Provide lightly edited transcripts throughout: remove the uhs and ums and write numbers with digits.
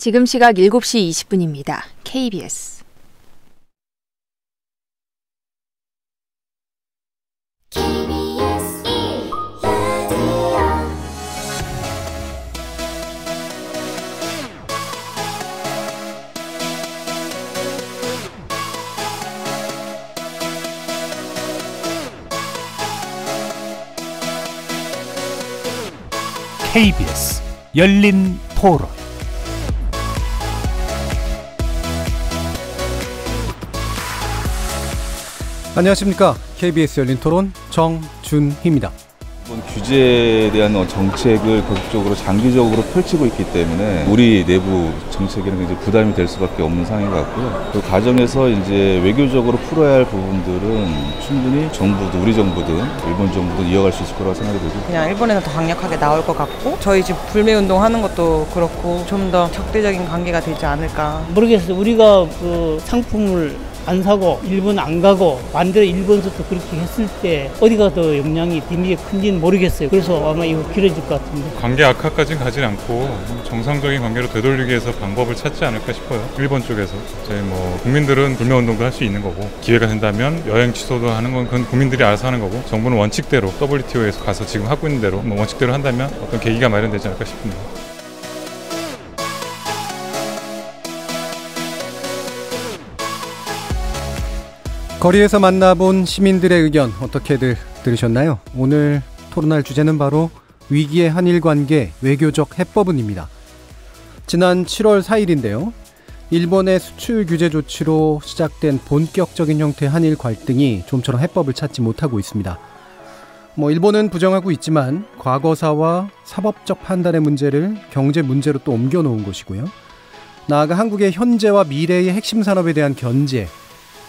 지금 시각 7시 20분입니다. KBS KBS 열린 토론. 안녕하십니까. KBS 열린 토론 정준희입니다. 이번 규제에 대한 정책을 계속적으로 장기적으로 펼치고 있기 때문에 우리 내부 정책에는 굉장히 부담이 될 수밖에 없는 상황인 것 같고요. 그 과정에서 이제 외교적으로 풀어야 할 부분들은 충분히 정부도 우리 정부든 일본 정부도 이어갈 수 있을 거라고 생각이 되고, 그냥 일본에서 더 강력하게 나올 것 같고 저희 집 불매 운동 하는 것도 그렇고 좀 더 적대적인 관계가 되지 않을까. 모르겠어요. 우리가 그 상품을 안 사고 일본 안 가고 반대로 일본에서도 그렇게 했을 때 어디가 더 영향이 데미지가 큰지는 모르겠어요. 그래서 아마 이거 길어질 것 같은데. 관계 악화까지는 가지 않고 정상적인 관계로 되돌리기 위해서 방법을 찾지 않을까 싶어요. 일본 쪽에서 저희 국민들은 불매운동도 할 수 있는 거고, 기회가 된다면 여행 취소도 하는 건 그건 국민들이 알아서 하는 거고, 정부는 원칙대로 WTO에서 가서 지금 하고 있는 대로 원칙대로 한다면 어떤 계기가 마련되지 않을까 싶습니다. 거리에서 만나본 시민들의 의견 어떻게들 들으셨나요? 오늘 토론할 주제는 바로 위기의 한일 관계 외교적 해법은입니다. 지난 7월 4일인데요. 일본의 수출 규제 조치로 시작된 본격적인 형태의 한일 갈등이 좀처럼 해법을 찾지 못하고 있습니다. 일본은 부정하고 있지만 과거사와 사법적 판단의 문제를 경제 문제로 또 옮겨놓은 것이고요. 나아가 한국의 현재와 미래의 핵심 산업에 대한 견제,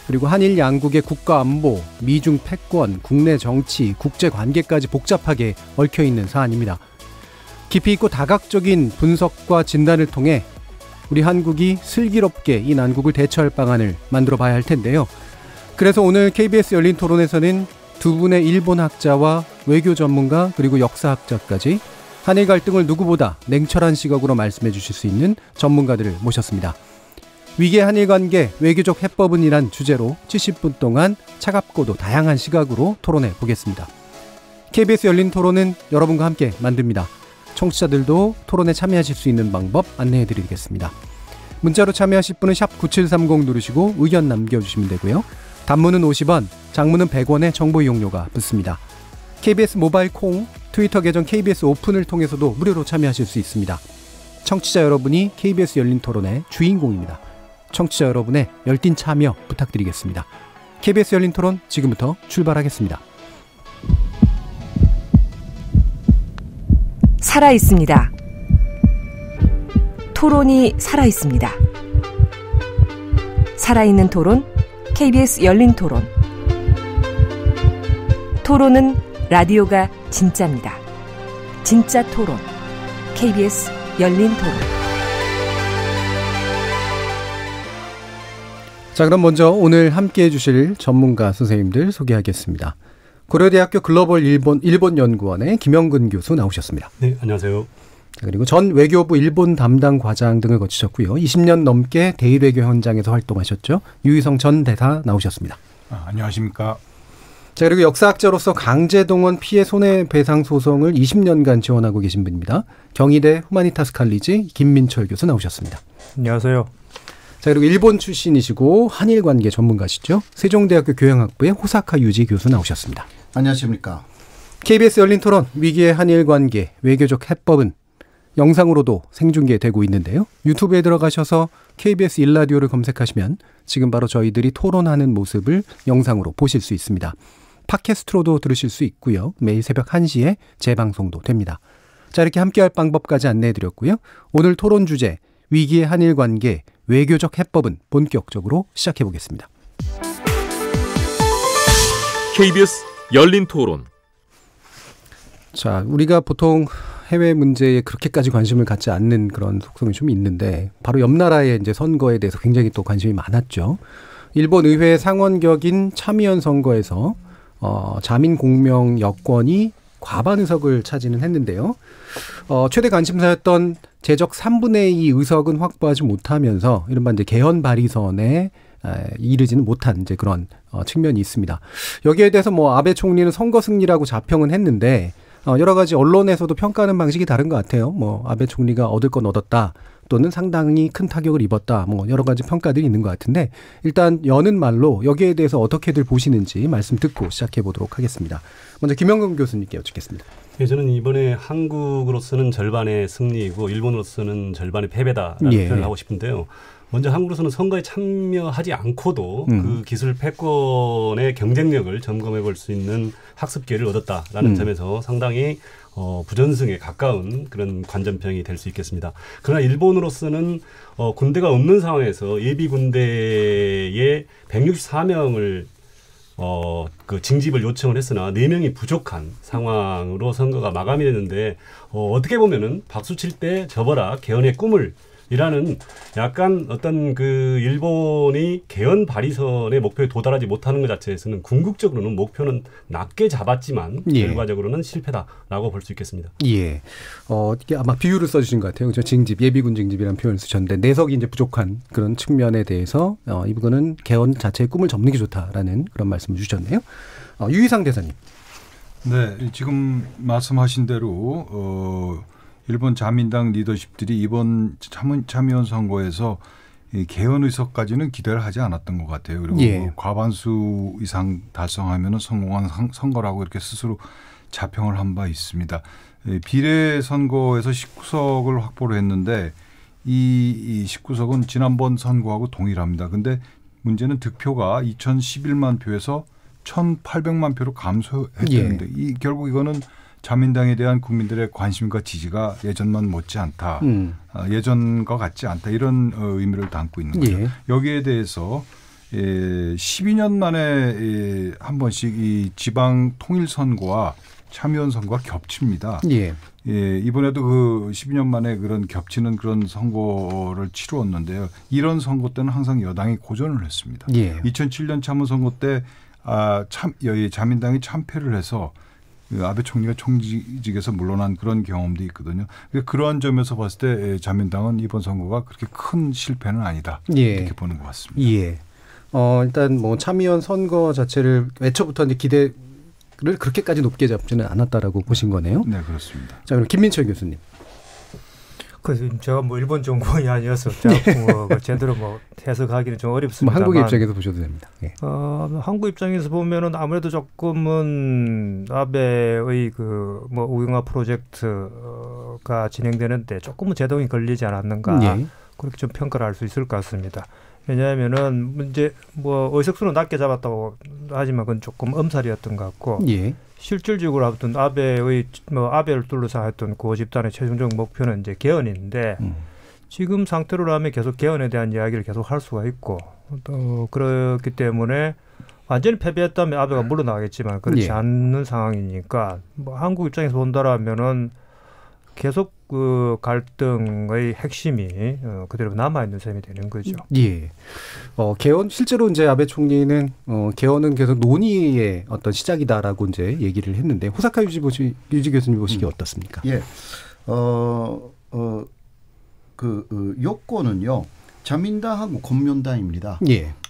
그리고 한일 양국의 국가 안보, 미중 패권, 국내 정치, 국제 관계까지 복잡하게 얽혀있는 사안입니다. 깊이 있고 다각적인 분석과 진단을 통해 우리 한국이 슬기롭게 이 난국을 대처할 방안을 만들어 봐야 할 텐데요. 그래서 오늘 KBS 열린 토론에서는 두 분의 일본 학자와 외교 전문가 그리고 역사학자까지 한일 갈등을 누구보다 냉철한 시각으로 말씀해 주실 수 있는 전문가들을 모셨습니다. 위기의 한일 관계 외교적 해법은이란 주제로 70분 동안 차갑고도 다양한 시각으로 토론해 보겠습니다. KBS 열린 토론은 여러분과 함께 만듭니다. 청취자들도 토론에 참여하실 수 있는 방법 안내해 드리겠습니다. 문자로 참여하실 분은 샵 9730 누르시고 의견 남겨주시면 되고요. 단문은 50원, 장문은 100원의 정보 이용료가 붙습니다. KBS 모바일 콩, 트위터 계정 KBS 오픈을 통해서도 무료로 참여하실 수 있습니다. 청취자 여러분이 KBS 열린 토론의 주인공입니다. 청취자 여러분의 열띤 참여 부탁드리겠습니다. KBS 열린 토론 지금부터 출발하겠습니다. 살아있습니다. 토론이 살아있습니다. 살아있는 토론, KBS 열린 토론. 토론은 라디오가 진짜입니다. 진짜 토론, KBS 열린 토론. 자, 그럼 먼저 오늘 함께해 주실 전문가 선생님들 소개하겠습니다. 고려대학교 글로벌 일본연구원의 김영근 교수 나오셨습니다. 네, 안녕하세요. 그리고 전 외교부 일본 담당 과장 등을 거치셨고요. 20년 넘게 대일외교 현장에서 활동하셨죠. 유희성 전 대사 나오셨습니다. 안녕하십니까. 자, 그리고 역사학자로서 강제동원 피해 손해배상 소송을 20년간 지원하고 계신 분입니다. 경희대 후마니타스 칼리지 김민철 교수 나오셨습니다. 안녕하세요. 자, 그리고 일본 출신이시고 한일 관계 전문가시죠. 세종대학교 교양학부의 호사카 유지 교수 나오셨습니다. 안녕하십니까. KBS 열린 토론 위기의 한일 관계 외교적 해법은 영상으로도 생중계되고 있는데요. 유튜브에 들어가셔서 KBS 일라디오를 검색하시면 지금 바로 저희들이 토론하는 모습을 영상으로 보실 수 있습니다. 팟캐스트로도 들으실 수 있고요. 매일 새벽 1시에 재방송도 됩니다. 자, 이렇게 함께할 방법까지 안내해드렸고요. 오늘 토론 주제 위기의 한일 관계 외교적 해법은 본격적으로 시작해보겠습니다. KBS 열린 토론. 자, 우리가 보통 해외 문제에 그렇게까지 관심을 갖지 않는 그런 속성이 좀 있는데 바로 옆 나라의 이제 선거에 대해서 굉장히 또 관심이 많았죠. 일본 의회 상원격인 참의원 선거에서 자민 공명 여권이 과반 의석을 차지는 했는데요. 최대 관심사였던 제적 3분의 2 의석은 확보하지 못하면서 이른바 이제 개헌 발의선에 이르지는 못한 이제 그런 측면이 있습니다. 여기에 대해서 뭐 아베 총리는 선거 승리라고 자평은 했는데 여러 가지 언론에서도 평가하는 방식이 다른 것 같아요. 뭐 아베 총리가 얻을 건 얻었다, 또는 상당히 큰 타격을 입었다, 뭐 여러 가지 평가들이 있는 것 같은데 일단 여는 말로 여기에 대해서 어떻게들 보시는지 말씀 듣고 시작해 보도록 하겠습니다. 먼저 김영근 교수님께 여쭙겠습니다. 저는 이번에 한국으로서는 절반의 승리이고 일본으로서는 절반의 패배다라는 표현을 하고 싶은데요. 먼저 한국으로서는 선거에 참여하지 않고도 그 기술 패권의 경쟁력을 점검해 볼 수 있는 학습 기회를 얻었다라는 점에서 상당히 부전승에 가까운 그런 관전평이 될 수 있겠습니다. 그러나 일본으로서는 군대가 없는 상황에서 예비 군대에 164명을 그 징집을 요청을 했으나 4명이 부족한 상황으로 선거가 마감이 됐는데 어떻게 보면은 박수 칠 때 접어라 개헌의 꿈을 이라는 약간 어떤 그 일본이 개헌 발의선의 목표에 도달하지 못하는 것 자체에서는 궁극적으로는 목표는 낮게 잡았지만 결과적으로는 실패다라고 볼 수 있겠습니다. 예. 이게 아마 비유를 써주신 것 같아요. 징집, 예비군 징집이라는 표현을 쓰셨는데 내석이 이제 부족한 그런 측면에 대해서 이 부분은 개헌 자체의 꿈을 접는 게 좋다라는 그런 말씀을 주셨네요. 유희상 대사님. 네, 지금 말씀하신 대로 일본 자민당 리더십들이 이번 참의원 선거에서 개헌 의석까지는 기대를 하지 않았던 것 같아요. 그리고 과반수 이상 달성하면 성공한 선거라고 이렇게 스스로 자평을 한 바 있습니다. 비례 선거에서 19석을 확보를 했는데 이 19석은 지난번 선거하고 동일합니다. 근데 문제는 득표가 2011만 표에서 1,800만 표로 감소했다는데 결국 이거는 자민당에 대한 국민들의 관심과 지지가 예전만 못지 않다. 예전과 같지 않다. 이런 의미를 담고 있는 거죠. 여기에 대해서 12년 만에 한 번씩 이 지방 통일선거와 참여원 선거가 겹칩니다. 이번에도 그 12년 만에 그런 겹치는 그런 선거를 치루었는데요. 이런 선거 때는 항상 여당이 고전을 했습니다. 2007년 참의원 선거 때 자민당이 참패를 해서 아베 총리가 총직에서 물러난 그런 경험도 있거든요. 그러한 점에서 봤을 때 자민당은 이번 선거가 그렇게 큰 실패는 아니다. 이렇게 보는 것 같습니다. 일단 뭐 참의원 선거 자체를 애초부터 이제 기대를 그렇게까지 높게 잡지는 않았다라고 보신 거네요. 네, 그렇습니다. 자, 그럼 김민철 교수님. 제가 뭐 일본 전공이 아니어서 제가 제대로 뭐 해석하기는 좀 어렵습니다. 한국 입장에서 보셔도 됩니다. 한국 입장에서 보면은 아무래도 조금은 아베의 그 뭐 우영화 프로젝트가 진행되는데 조금은 제동이 걸리지 않았는가 그렇게 좀 평가를 할 수 있을 것 같습니다. 왜냐하면은 문제 뭐 의석수는 낮게 잡았다고 하지만 그건 조금 엄살이었던 것 같고. 실질적으로 어떤 아베를 둘러싸 했던 고 집단의 최종적 목표는 이제 개헌인데 지금 상태로라면 계속 개헌에 대한 이야기를 계속 할 수가 있고 또 그렇기 때문에 완전히 패배했다면 아베가 물러나겠지만 그렇지 않는 상황이니까 뭐 한국 입장에서 본다라면은 계속 그 갈등의 핵심이 그대로 남아있는 셈이 되는 거죠. 개헌 실제로 이제 아베 총리는 개헌은 계속 논의의 어떤 시작이다라고 이제 얘기를 했는데 호사카 유지 교수님 보시기에 어떻습니까? 요건은요. 자민당하고 공명당입니다.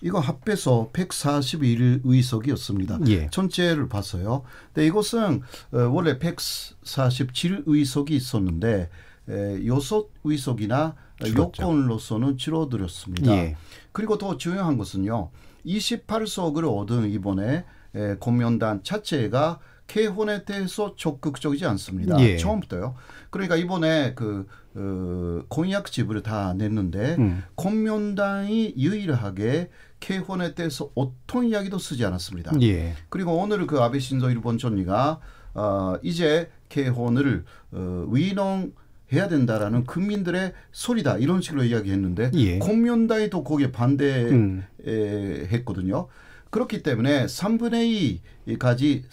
이거 합해서 141의석이었습니다. 전체를 봤어요. 근데 이것은 원래 147의석이 있었는데 6의석이나 요건으로서는 줄어들었습니다. 그리고 더 중요한 것은요. 28석을 얻은 이번에 공명당 자체가 개헌에 대해서 적극적이지 않습니다. 처음부터요. 그러니까 이번에 공약집을 다 냈는데 공명당이 유일하게 개헌에 대해서 어떤 이야기도 쓰지 않았습니다. 그리고 오늘 그 아베 신조 일본 총리가 이제 개헌을 위헌해야 된다라는 국민들의 소리다 이런 식으로 이야기했는데 공명당이 또 거기에 반대했거든요. 그렇기 때문에 3분의 2까지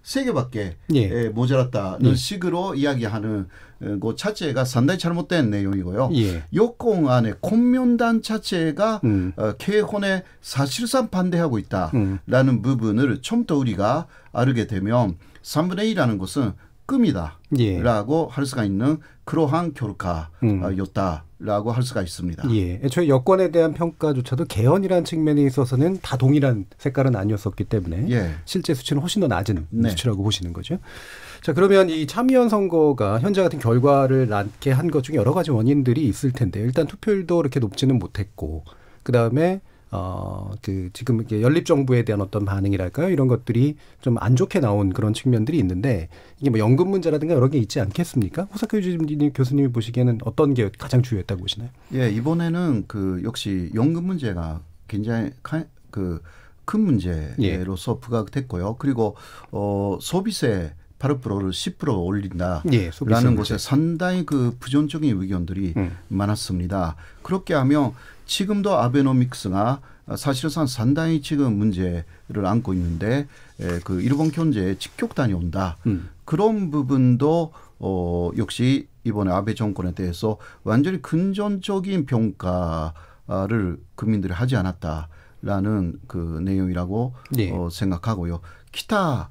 3개밖에 모자랐다는 식으로 이야기하는 것 자체가 상당히 잘못된 내용이고요. 여권 콘면단 자체가 개헌에 사실상 반대하고 있다라는 부분을 좀 더 우리가 알게 되면 3분의 2라는 것은 꿈이다라고 할 수가 있는 그러한 결과였다라고 할 수가 있습니다. 애초에 여권에 대한 평가조차도 개헌이라는 측면에 있어서는 다 동일한 색깔은 아니었었기 때문에 실제 수치는 훨씬 더 낮은 수치라고 보시는 거죠. 자, 그러면 이 참의원 선거가 현재 같은 결과를 낳게 한 것 중에 여러 가지 원인들이 있을 텐데 일단 투표율도 그렇게 높지는 못했고 그다음에 지금 연립 정부에 대한 어떤 반응이랄까요? 이런 것들이 좀 안 좋게 나온 그런 측면들이 있는데 이게 뭐 연금 문제라든가 여러 개 있지 않겠습니까? 호사카 교수님이 보시기에는 어떤 게 가장 주요했다고 보시나요? 이번에는 역시 연금 문제가 굉장히 큰 문제로서 부각됐고요. 그리고 소비세 8%를 10% 올린다라는 것에 상당히 부정적인 의견들이 많았습니다. 그렇게 하면 지금도 아베노믹스가 사실상 상당히 지금 문제를 안고 있는데 일본 경제에 직격탄이 온다. 그런 부분도 역시 이번에 아베 정권에 대해서 완전히 긍정적인 평가를 국민들이 하지 않았다라는 내용이라고 생각하고요. 기타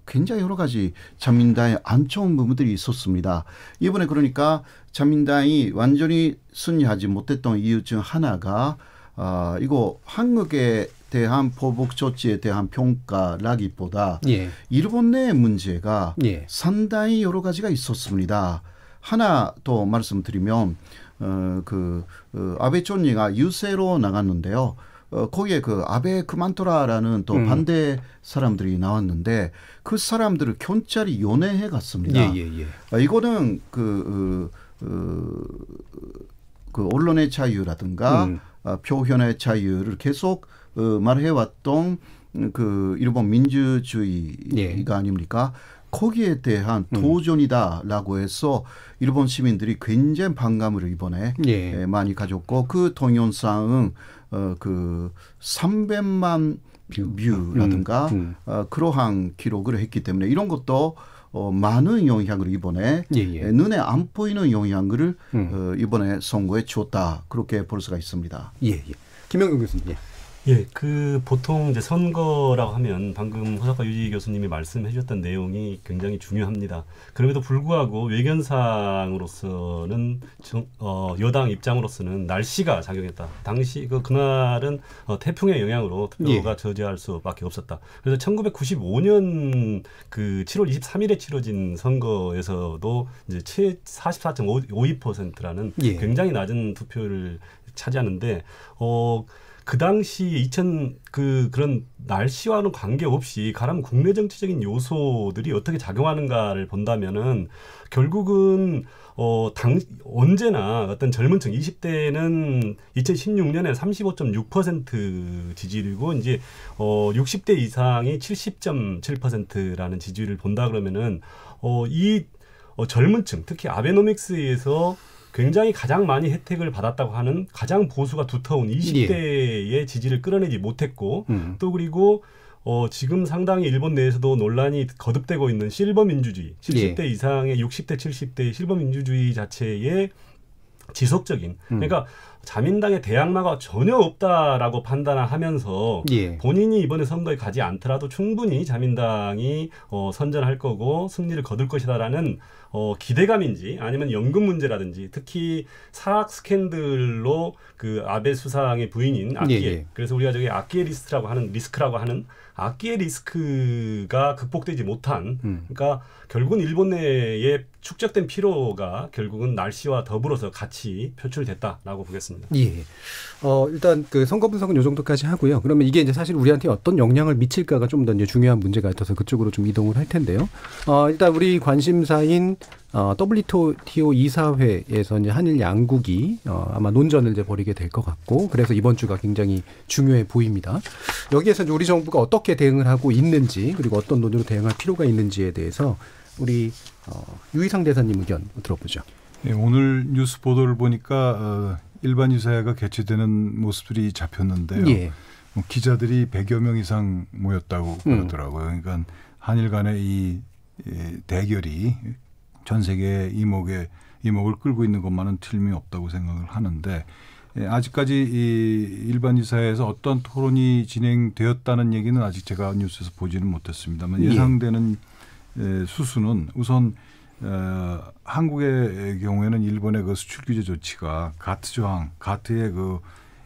굉장히 여러 가지 자민당에 안 좋은 부분들이 있었습니다. 이번에 그러니까 자민당이 완전히 승리하지 못했던 이유 중 하나가 이거 한국에 대한 보복 조치에 대한 평가라기보다 일본 내 문제가 상당히 여러 가지가 있었습니다. 하나 더 말씀드리면 아베 총리가 유세로 나갔는데요. 거기에 아베 그만둬라라는 또 반대 사람들이 나왔는데 그 사람들을 경찰이 연행해 갔습니다. 이거는 언론의 자유라든가 표현의 자유를 계속 말해왔던 일본 민주주의가 아닙니까? 거기에 대한 도전이다라고 해서 일본 시민들이 굉장히 반감을 이번에 많이 가졌고 그 동영상은 300만 뷰라든가 그러한 기록을 했기 때문에 이런 것도 많은 영향을 이번에 눈에 안 보이는 영향을 이번에 선거에 줬다 그렇게 볼 수가 있습니다. 김영경 교수님. 보통 이제 선거라고 하면 방금 호사카 유지 교수님이 말씀해 주셨던 내용이 굉장히 중요합니다. 그럼에도 불구하고 외견상으로서는 여당 입장으로서는 날씨가 작용했다. 당시 그날은 태풍의 영향으로 투표가 저지할 수밖에 없었다. 그래서 1995년 7월 23일에 치러진 선거에서도 이제 44.52%라는 굉장히 낮은 투표를 차지하는데 그 당시 그런 날씨와는 관계없이 가령 국내 정치적인 요소들이 어떻게 작용하는가를 본다면은 결국은 언제나 어떤 젊은 층 20대는 2016년에 35.6% 지지율이고 이제 60대 이상이 70.7%라는 지지율을 본다 그러면은 이 젊은 층 특히 아베노믹스에서 굉장히 가장 많이 혜택을 받았다고 하는 가장 보수가 두터운 20대의 지지를 끌어내지 못했고 또 그리고 지금 상당히 일본 내에서도 논란이 거듭되고 있는 실버 민주주의 70대 이상의 60대 70대의 실버 민주주의 자체의 지속적인 그러니까 자민당의 대항마가 전혀 없다라고 판단하면서 본인이 이번에 선거에 가지 않더라도 충분히 자민당이 선전할 거고 승리를 거둘 것이다라는 기대감인지 아니면 연금 문제라든지 특히 사학 스캔들로 아베 수상의 부인인 아키에 그래서 우리가 저기 아키에 리스크라고 하는 악기의 리스크가 극복되지 못한 그러니까 결국은 일본 내에 축적된 피로가 결국은 날씨와 더불어서 같이 표출됐다라고 보겠습니다. 일단 선거 분석은 이 정도까지 하고요. 그러면 이게 이제 사실 우리한테 어떤 영향을 미칠까가 좀 더 이제 중요한 문제 같아서 그쪽으로 좀 이동을 할 텐데요. 일단 우리 관심사인 WTO 이사회에서 이제 한일 양국이 아마 논전을 이제 벌이게 될 것 같고 그래서 이번 주가 굉장히 중요해 보입니다. 여기에서 이제 우리 정부가 어떻게 대응을 하고 있는지 그리고 어떤 논의로 대응할 필요가 있는지에 대해서 우리 유희상 대사님 의견 들어보죠. 오늘 뉴스 보도를 보니까 일반 유사회가 개최되는 모습들이 잡혔는데요. 기자들이 100여 명 이상 모였다고 그러더라고요. 그러니까 한일 간의 이 대결이 전 세계의 이목을 끌고 있는 것만은 틀림이 없다고 생각을 하는데 아직까지 이 일반 이사회에서 어떤 토론이 진행되었다는 얘기는 아직 제가 뉴스에서 보지는 못했습니다만 예상되는 수수는 우선 한국의 경우에는 일본의 그 수출 규제 조치가 가트의 그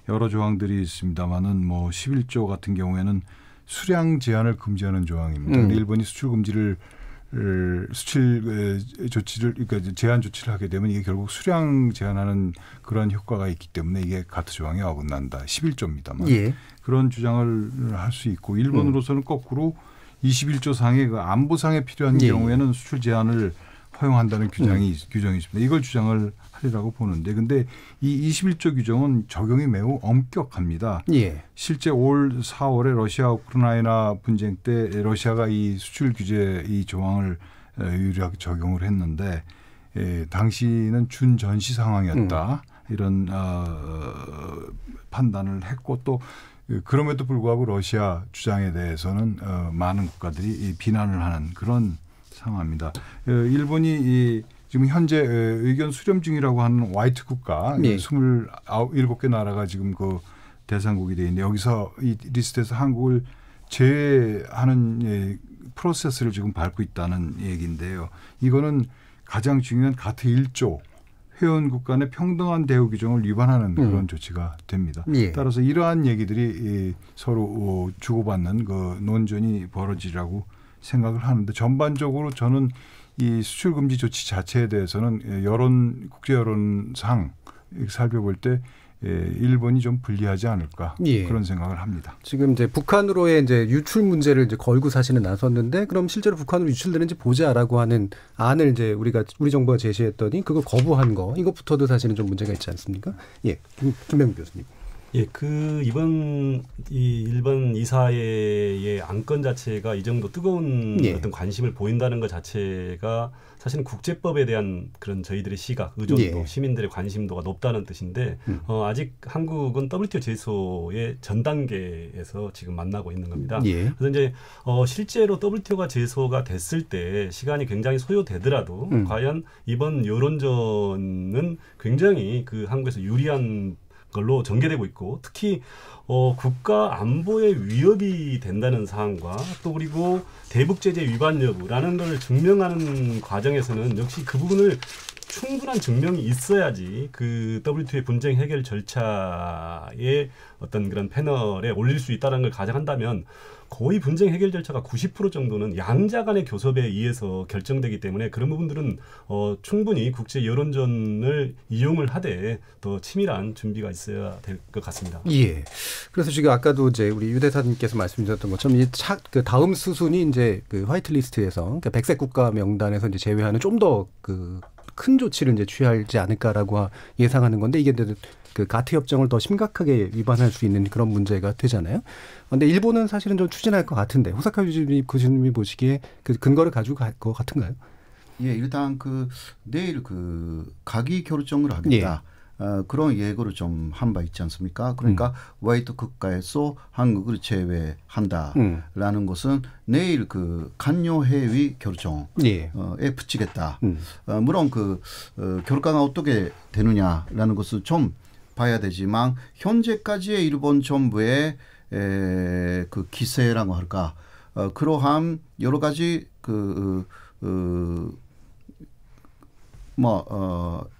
여러 조항들이 있습니다만은 뭐 11조 같은 경우에는 수량 제한을 금지하는 조항입니다. 일본이 수출 조치를 그러니까 제한 조치를 하게 되면 이게 결국 수량 제한하는 그런 효과가 있기 때문에 이게 가트 조항에 어긋난다. 11조입니다만 그런 주장을 할 수 있고 일본으로서는 거꾸로 21조 상의 그 안보상에 필요한 경우에는 수출 제한을 허용한다는 규정이 있습니다. 이걸 주장을 하리라고 보는데 근데 이 21조 규정은 적용이 매우 엄격합니다. 실제 올 4월에 러시아 우크라이나 분쟁 때 러시아가 이 수출 규제 이 조항을 유리하게 적용을 했는데 당시는 준전시 상황이었다. 이런 판단을 했고 또 그럼에도 불구하고 러시아 주장에 대해서는 많은 국가들이 비난을 하는 그런 상황입니다. 일본이 지금 현재 의견 수렴 중이라고 하는 화이트 국가 27개 나라가 지금 그 대상국이 되어 있는데 여기서 이 리스트에서 한국을 제외하는 프로세스를 지금 밟고 있다는 얘기인데요. 이거는 가장 중요한 가트 1조 회원국 간의 평등한 대우 규정을 위반하는 그런 조치가 됩니다. 따라서 이러한 얘기들이 서로 주고받는 그 논전이 벌어지라고 생각을 하는데 전반적으로 저는 이 수출 금지 조치 자체에 대해서는 국제 여론상 살펴볼 때 일본이 좀 불리하지 않을까 그런 생각을 합니다. 지금 이제 북한으로의 이제 유출 문제를 이제 걸고 사실은 나섰는데 그럼 실제로 북한으로 유출되는지 보자라고 하는 안을 이제 우리 정부가 제시했더니 그걸 거부한 거 이것부터도 사실은 좀 문제가 있지 않습니까? 김병민 교수님. 이번 일본 이사회의 안건 자체가 이 정도 뜨거운 어떤 관심을 보인다는 것 자체가 사실은 국제법에 대한 그런 저희들의 시각, 의존도, 시민들의 관심도가 높다는 뜻인데 아직 한국은 WTO 제소의 전 단계에서 지금 만나고 있는 겁니다. 그래서 이제 실제로 WTO가 제소가 됐을 때 시간이 굉장히 소요되더라도 과연 이번 여론전은 굉장히 그 한국에서 유리한 걸로 전개되고 있고 특히 국가 안보에 위협이 된다는 사항과 또 그리고 대북제재 위반 여부라는 걸 증명하는 과정에서는 역시 그 부분을 충분한 증명이 있어야지 그 WTO의 분쟁 해결 절차의 어떤 그런 패널에 올릴 수 있다는 걸 가정한다면 거의 분쟁 해결 절차가 90% 정도는 양자 간의 교섭에 의해서 결정되기 때문에 그런 부분들은 충분히 국제 여론전을 이용을 하되 더 치밀한 준비가 있어야 될 것 같습니다. 그래서 지금 아까도 이제 우리 유 대사님께서 말씀주셨던 것처럼 그 다음 수순이 이제 그 화이트리스트에서 그러니까 백색 국가 명단에서 이제 제외하는 좀 더 그 큰 조치를 이제 취하지 않을까라고 예상하는 건데 이게 그 가트 협정을 더 심각하게 위반할 수 있는 그런 문제가 되잖아요. 그런데 일본은 사실은 좀 추진할 것 같은데 호사카 교수님이 보시기에 그 근거를 가지고 갈 것 같은가요? 일단 내일 가기 결정을 하겠다. 그런 예고를 좀 한 바 있지 않습니까? 그러니까 화이트 국가에서 한국을 제외한다라는 것은 내일 간여회의 결정에 붙이겠다. 물론 결과가 어떻게 되느냐라는 것을 좀 봐야 되지만 현재까지의 일본 정부의 기세라고 할까 그러한 여러 가지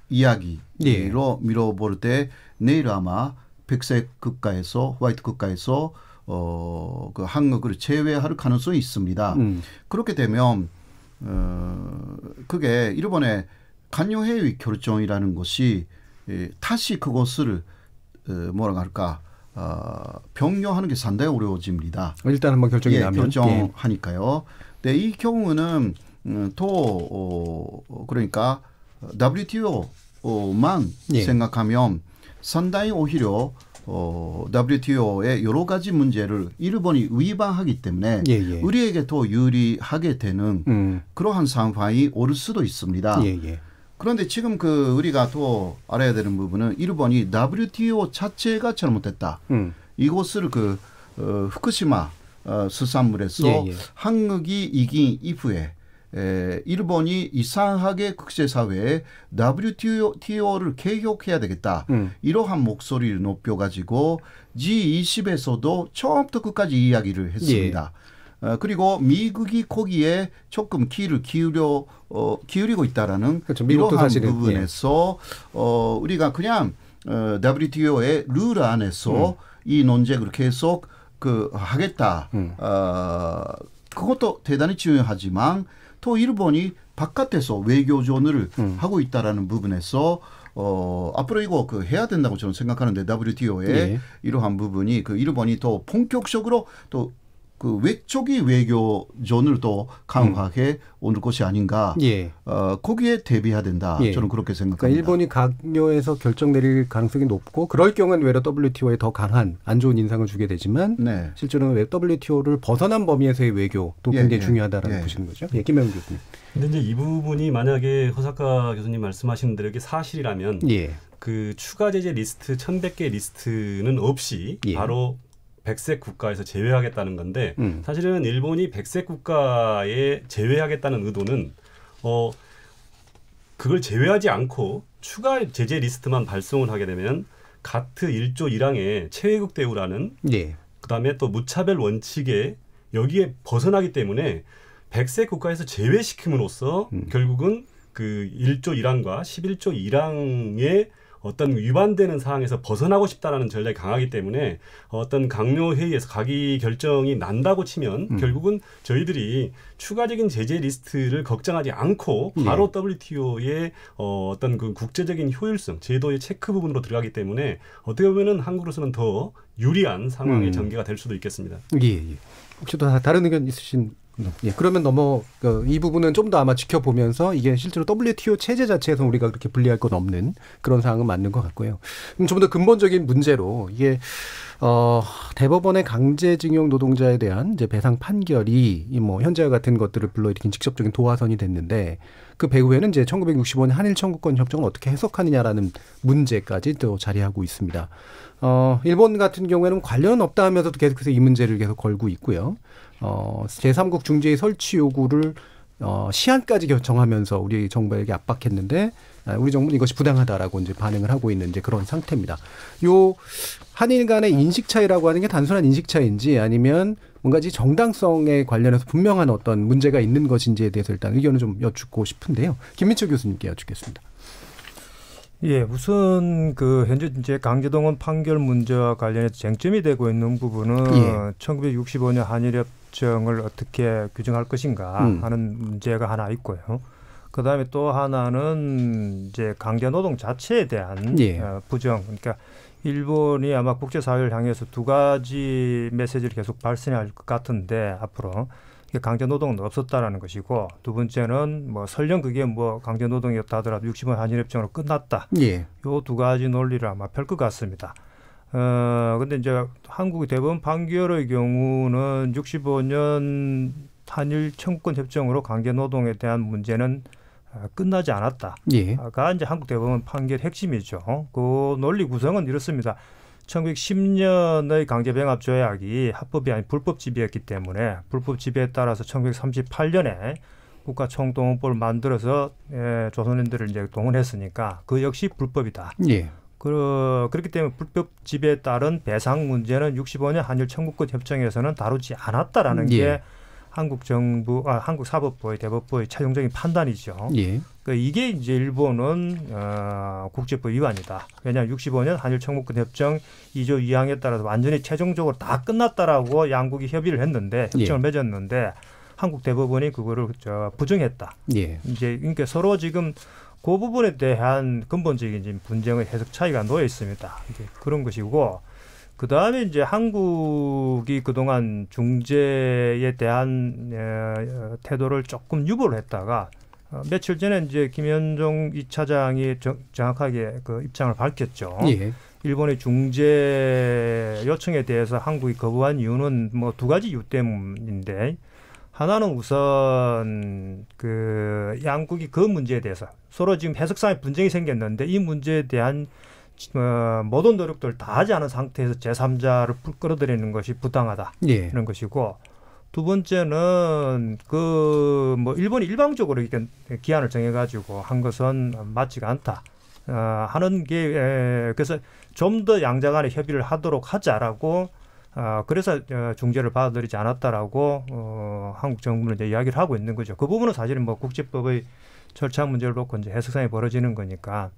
이야기로 밀어볼 때 내일 아마 백색 국가에서 화이트 국가에서 한국을 제외할 가능성이 있습니다. 그렇게 되면 그게 일본의 간여회의 결정이라는 것이 다시 그것을 뭐라고 할까 변경하는 게 상당히 어려워집니다. 일단 한번 결정이 나면 결정하니까요. 네, 이 경우는 또 그러니까 WTO만 생각하면 상당히 오히려 WTO의 여러 가지 문제를 일본이 위반하기 때문에 우리에게 더 유리하게 되는 그러한 상황이 올 수도 있습니다. 그런데 지금 우리가 또 알아야 되는 부분은 일본이 WTO 자체가 잘못됐다. 이것을 후쿠시마 수산물에서 한국이 이긴 이후에 일본이 이상하게 국제사회에 WTO를 개혁해야 되겠다. 이러한 목소리를 높여가지고 G20에서도 처음부터 끝까지 이야기를 했습니다. 그리고 미국이 거기에 조금 귀를 기울이고 있다라는 그렇죠. 이러한 부분에서 우리가 그냥 WTO의 룰 안에서 이 논쟁을 계속 하겠다. 그것도 대단히 중요하지만 또 일본이 바깥에서 외교전을 하고 있다라는 부분에서 앞으로 이거 해야 된다고 저는 생각하는데 WTO의 이러한 부분이 일본이 더 본격적으로 또 외적인 외교전을 또 강화해 오는 것이 아닌가. 거기에 대비해야 된다. 저는 그렇게 생각합니다. 그러니까 일본이 강요해서 결정 내릴 가능성이 높고 그럴 경우는 외려 WTO에 더 강한 안 좋은 인상을 주게 되지만 실제로는 WTO를 벗어난 범위에서의 외교도 굉장히 중요하다라고 보시는 거죠. 김영우 교수님. 근데 이제 이 부분이 만약에 호사카 교수님 말씀하시는 대로 이게 사실이라면 그 추가 제재 리스트 1,100개 리스트는 없이 바로 백색 국가에서 제외하겠다는 건데 사실은 일본이 백색 국가에 제외하겠다는 의도는 그걸 제외하지 않고 추가 제재 리스트만 발송을 하게 되면 가트 1조 1항의 최외국 대우라는 그다음에 또 무차별 원칙에 여기에 벗어나기 때문에 백색 국가에서 제외시킴으로써 결국은 그 1조 1항과 11조 1항의 어떤 위반되는 사항에서 벗어나고 싶다라는 전략이 강하기 때문에 어떤 강요 회의에서 가기 결정이 난다고 치면 결국은 저희들이 추가적인 제재 리스트를 걱정하지 않고 바로 WTO의 어떤 그 국제적인 효율성, 제도의 체크 부분으로 들어가기 때문에 어떻게 보면은 한국으로서는 더 유리한 상황의 전개가 될 수도 있겠습니다. 혹시 또 다른 의견 있으신? 그러면 이 부분은 좀 더 아마 지켜보면서 이게 실제로 WTO 체제 자체에서 우리가 그렇게 분리할 건 없는 그런 상황은 맞는 것 같고요. 좀 더 근본적인 문제로 이게 대법원의 강제징용 노동자에 대한 이제 배상 판결이 현재와 같은 것들을 불러일으킨 직접적인 도화선이 됐는데 그 배후에는 이제 1965년 한일 청구권 협정을 어떻게 해석하느냐라는 문제까지 또 자리하고 있습니다. 일본 같은 경우에는 관련 없다 하면서도 계속해서 이 문제를 계속 걸고 있고요. 제3국 중재의 설치 요구를 시한까지 결정하면서 우리 정부에게 압박했는데 우리 정부는 이것이 부당하다라고 이제 반응을 하고 있는 이제 그런 상태입니다. 요 한일 간의 인식 차이라고 하는 게 단순한 인식 차이인지 아니면 뭔가 정당성에 관련해서 분명한 어떤 문제가 있는 것인지에 대해서 일단 의견을 좀 여쭙고 싶은데요. 김민철 교수님께 여쭙겠습니다. 우선 현재 이제 강제동원 판결 문제와 관련해서 쟁점이 되고 있는 부분은 1965년 한일협정을 어떻게 규정할 것인가 하는 문제가 하나 있고요. 그다음에 또 하나는 이제 강제노동 자체에 대한 부정. 그러니까 일본이 아마 국제사회를 향해서 두 가지 메시지를 계속 발신할 것 같은데 앞으로. 강제노동은 없었다라는 것이고 두 번째는 설령 그게 강제노동이었다 하더라도 65년 한일협정으로 끝났다. 요 두 가지 논리를 아마 펼 것 같습니다. 근데 이제 한국의 대법원 판결의 경우는 65년 한일 청구권 협정으로 강제노동에 대한 문제는 끝나지 않았다. 가 이제 한국 대법원 판결 핵심이죠. 그 논리 구성은 이렇습니다. 1910년의 강제병합 조약이 합법이 아닌 불법 지배였기 때문에 불법 지배에 따라서 1938년에 국가총동원법을 만들어서 조선인들을 이제 동원했으니까 그 역시 불법이다. 그렇기 때문에 불법 지배에 따른 배상 문제는 65년 한일 청구권 협정에서는 다루지 않았다라는 게 한국 사법부의 대법부의 최종적인 판단이죠. 그러니까 이게 이제 일본은 국제법 위반이다. 왜냐하면 65년 한일 청구권 협정 2조 2항에 따라서 완전히 최종적으로 다 끝났다라고 양국이 협의를 했는데 협정을 맺었는데 한국 대법원이 그거를 부정했다. 이제 그러니까 서로 지금 그 부분에 대한 근본적인 분쟁의 해석 차이가 놓여 있습니다. 이제 그런 것이고. 그 다음에 이제 한국이 그동안 중재에 대한 태도를 조금 유보를 했다가 며칠 전에 이제 김현종 2차장이 정확하게 그 입장을 밝혔죠. 일본의 중재 요청에 대해서 한국이 거부한 이유는 두 가지 이유 때문인데 하나는 우선 그 양국이 그 문제에 대해서 서로 지금 해석상의 분쟁이 생겼는데 이 문제에 대한 모든 노력들을 다 하지 않은 상태에서 제3자를 끌어들이는 것이 부당하다 이런 것이고 두 번째는 뭐 일본이 일방적으로 이렇게 기한을 정해가지고 한 것은 맞지가 않다 하는 게 그래서 좀 더 양자 간에 협의를 하도록 하자라고 그래서 중재를 받아들이지 않았다라고 한국 정부는 이제 이야기를 하고 있는 거죠. 그 부분은 사실은 뭐 국제법의 절차 문제를 놓고 이제 해석상이 벌어지는 거니까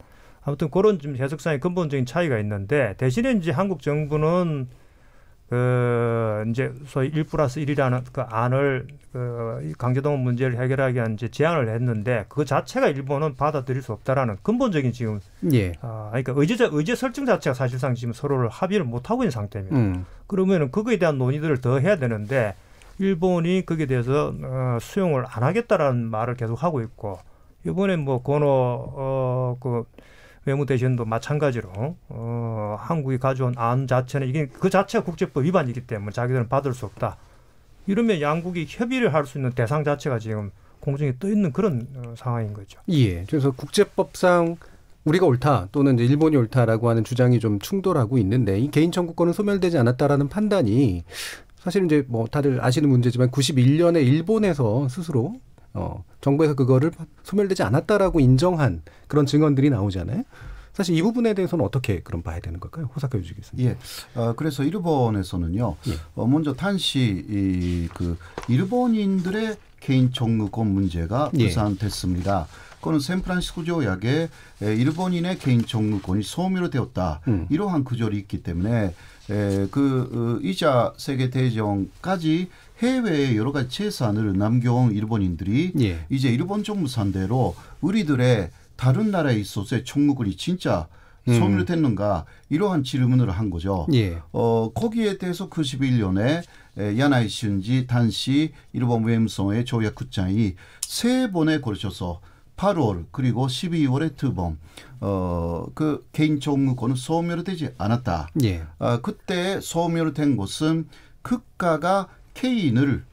아무튼 그런 좀 해석상의 근본적인 차이가 있는데 대신에 이제 한국 정부는 이제 소위 1+1이라는 그 안을 강제동원 문제를 해결하기 위한 이제 제안을 했는데 그 자체가 일본은 받아들일 수 없다라는 근본적인 지금 그러니까 의제 설정 자체가 사실상 지금 서로를 합의를 못 하고 있는 상태입니다. 그러면은 그거에 대한 논의들을 더 해야 되는데 일본이 거기에 대해서 수용을 안 하겠다라는 말을 계속 하고 있고 이번에 뭐 고노 외무대신도 마찬가지로 한국이 가져온 안 자체는 이게 그 자체가 국제법 위반이기 때문에 자기들은 받을 수 없다. 이러면 양국이 협의를 할 수 있는 대상 자체가 지금 공중에 떠 있는 그런 상황인 거죠. 예. 그래서 국제법상 우리가 옳다 또는 이제 일본이 옳다라고 하는 주장이 좀 충돌하고 있는데 이 개인 청구권은 소멸되지 않았다라는 판단이 사실은 이제 뭐 다들 아시는 문제지만 91년에 일본에서 스스로 정부에서 그거를 소멸되지 않았다라고 인정한 그런 증언들이 나오잖아요. 사실 이 부분에 대해서는 어떻게 그럼 봐야 되는 걸까요? 호사카 유지께서는. 예. 그래서 일본에서는요. 먼저 당시 그 일본인들의 개인 청구권 문제가 부산됐습니다. 그건 샌프란시스코 조약에 일본인의 개인 청구권이 소멸되었다. 이러한 구절이 있기 때문에 2차 세계대전까지 해외에 여러 가지 재산을 남겨온 일본인들이 이제 일본 정부 상대로 우리들의 다른 나라에 있어서의 청구권이 진짜 소멸됐는가 이러한 질문을 한 거죠. 거기에 대해서 91년에 야나이 슌지 당시 일본 외무성의 조약국장이 3번에 걸쳐서 8월 그리고 12월에 2번 그 개인 청구권은 소멸되지 않았다. 그때 소멸된 것은 국가가 개인을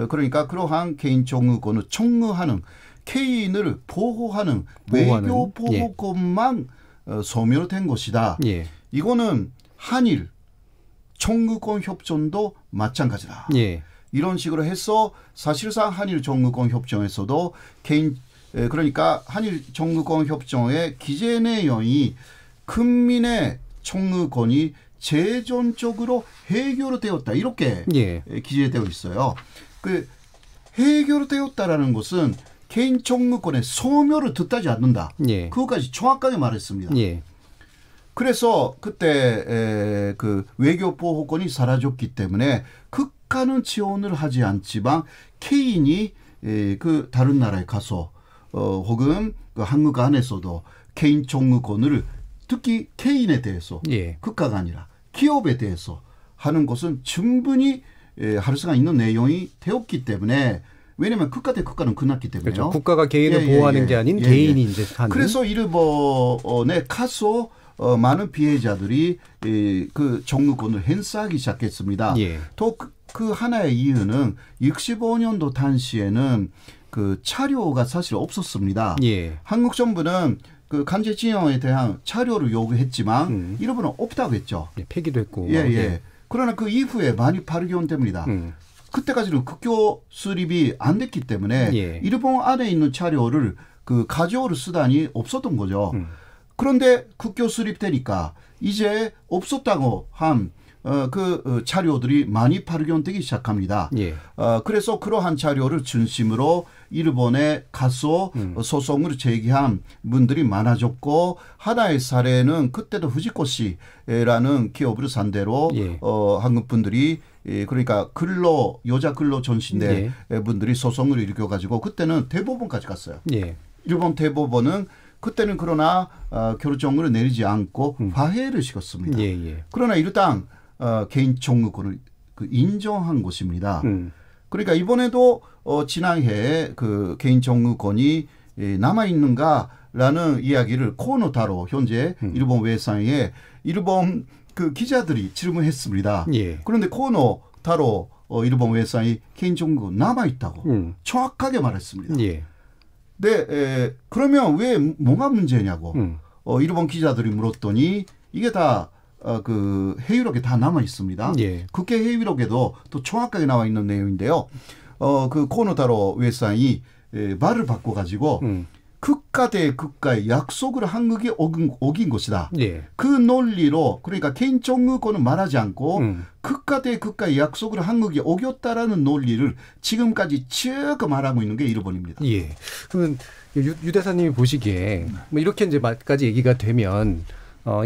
그러니까 그러한 개인 청구권을 청구하는 개인을 보호하는 외교 보호권만 소멸된 것이다. 이거는 한일 청구권 협정도 마찬가지다. 이런 식으로 해서 사실상 한일 청구권 협정에서도 개인 그러니까 한일 청구권 협정의 기재 내용이 국민의 청구권이 재정적으로 해결되었다 이렇게 기재되어 있어요. 그 해결되었다라는 것은 개인 청구권의 소멸을 뜻하지 않는다. 그것까지 정확하게 말했습니다. 그래서 그때 그 외교 보호권이 사라졌기 때문에 국가는 지원을 하지 않지만 개인이 그 다른 나라에 가서 혹은 그 한국 안에서도 개인 청구권을 특히 개인에 대해서 국가가 아니라 기업에 대해서 하는 것은 충분히 할 수가 있는 내용이 되었기 때문에 왜냐하면 국가 대 국가는 끝났기 때문에요. 그렇죠. 국가가 개인을 보호하는 게 아닌 개인이 이제 하는. 그래서 일본에 가서 많은 피해자들이 그 청구권을 행사하기 시작했습니다. 또 그 하나의 이유는 65년도 당시에는 그 차료가 사실 없었습니다. 한국 정부는 그 강제징용에 대한 차료를 요구했지만 일본은 없다고 했죠. 폐기도 했고. 그러나 그 이후에 많이 발견됩니다. 그때까지는 국교 수립이 안 됐기 때문에 일본 안에 있는 차료를 그 가져올 수단이 없었던 거죠. 그런데 국교 수립되니까 이제 없었다고 한 그 자료들이 많이 발견되기 시작합니다. 그래서 그러한 자료를 중심으로 일본에 가서 소송을 제기한 분들이 많아졌고 하나의 사례는 그때도 후지코시라는 기업을 상대로 한국 분들이 그러니까 여자 근로 전신대 분들이 소송을 일으켜가지고 그때는 대법원까지 갔어요. 일본 대법원은 그때는 그러나 결정을 내리지 않고 화해를 시켰습니다. 그러나 일단 개인 청구권을 인정한 것입니다. 그러니까 이번에도 지난해 그 개인 청구권이 남아 있는가라는 이야기를 코노타로 현재 일본 외상에 일본 그 기자들이 질문했습니다. 그런데 코노타로 일본 외상이 개인 청구권 남아 있다고 정확하게 말했습니다. 네, 그러면 왜 뭐가 문제냐고 일본 기자들이 물었더니 이게 다 그 회의록에 다 남아 있습니다. 예. 국회 회의록에도 또 정확하게 나와 있는 내용인데요. 그 코노타로 외상이 말을 바꿔가지고 극과 대극과의 약속을 한국에 어긴 것이다. 예. 그 논리로 그러니까 개인 정의권은 말하지 않고 극과 대극과의 약속을 한국에 어겼다라는 논리를 지금까지 쭉 말하고 있는 게 일본입니다. 예. 그러면 유 대사님이 보시기에 뭐 이렇게 이제 말까지 얘기가 되면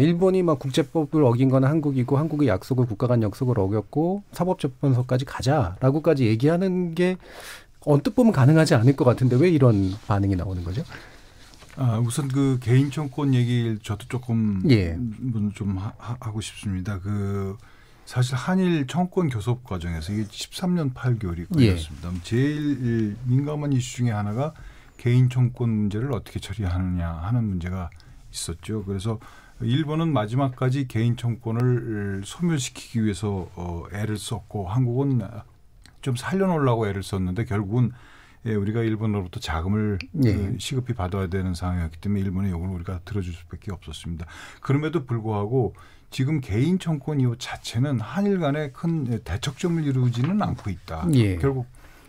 일본이 막 국제법을 어긴 건 한국이고 한국의 약속을 국가 간 약속을 어겼고 사법재판소까지 가자라고까지 얘기하는 게 언뜻 보면 가능하지 않을 것 같은데 왜 이런 반응이 나오는 거죠? 우선 그 개인 청권 얘기를 저도 조금 예. 좀 하고 싶습니다. 그 사실 한일 청권 교섭 과정에서 이게 13년 8개월이 걸렸습니다. 예. 제일 민감한 이슈 중에 하나가 개인 청권 문제를 어떻게 처리하느냐 하는 문제가 있었죠. 그래서 일본은 마지막까지 개인 청권을 소멸시키기 위해서 애를 썼고 한국은 좀 살려놓으려고 애를 썼는데 결국은 우리가 일본으로부터 자금을 시급히 받아야 되는 상황이었기 때문에 일본의 요구를 우리가 들어줄 수밖에 없었습니다. 그럼에도 불구하고 지금 개인 청권 이후 자체는 한일 간에 큰 대척점을 이루지는 않고 있다. 예. 결국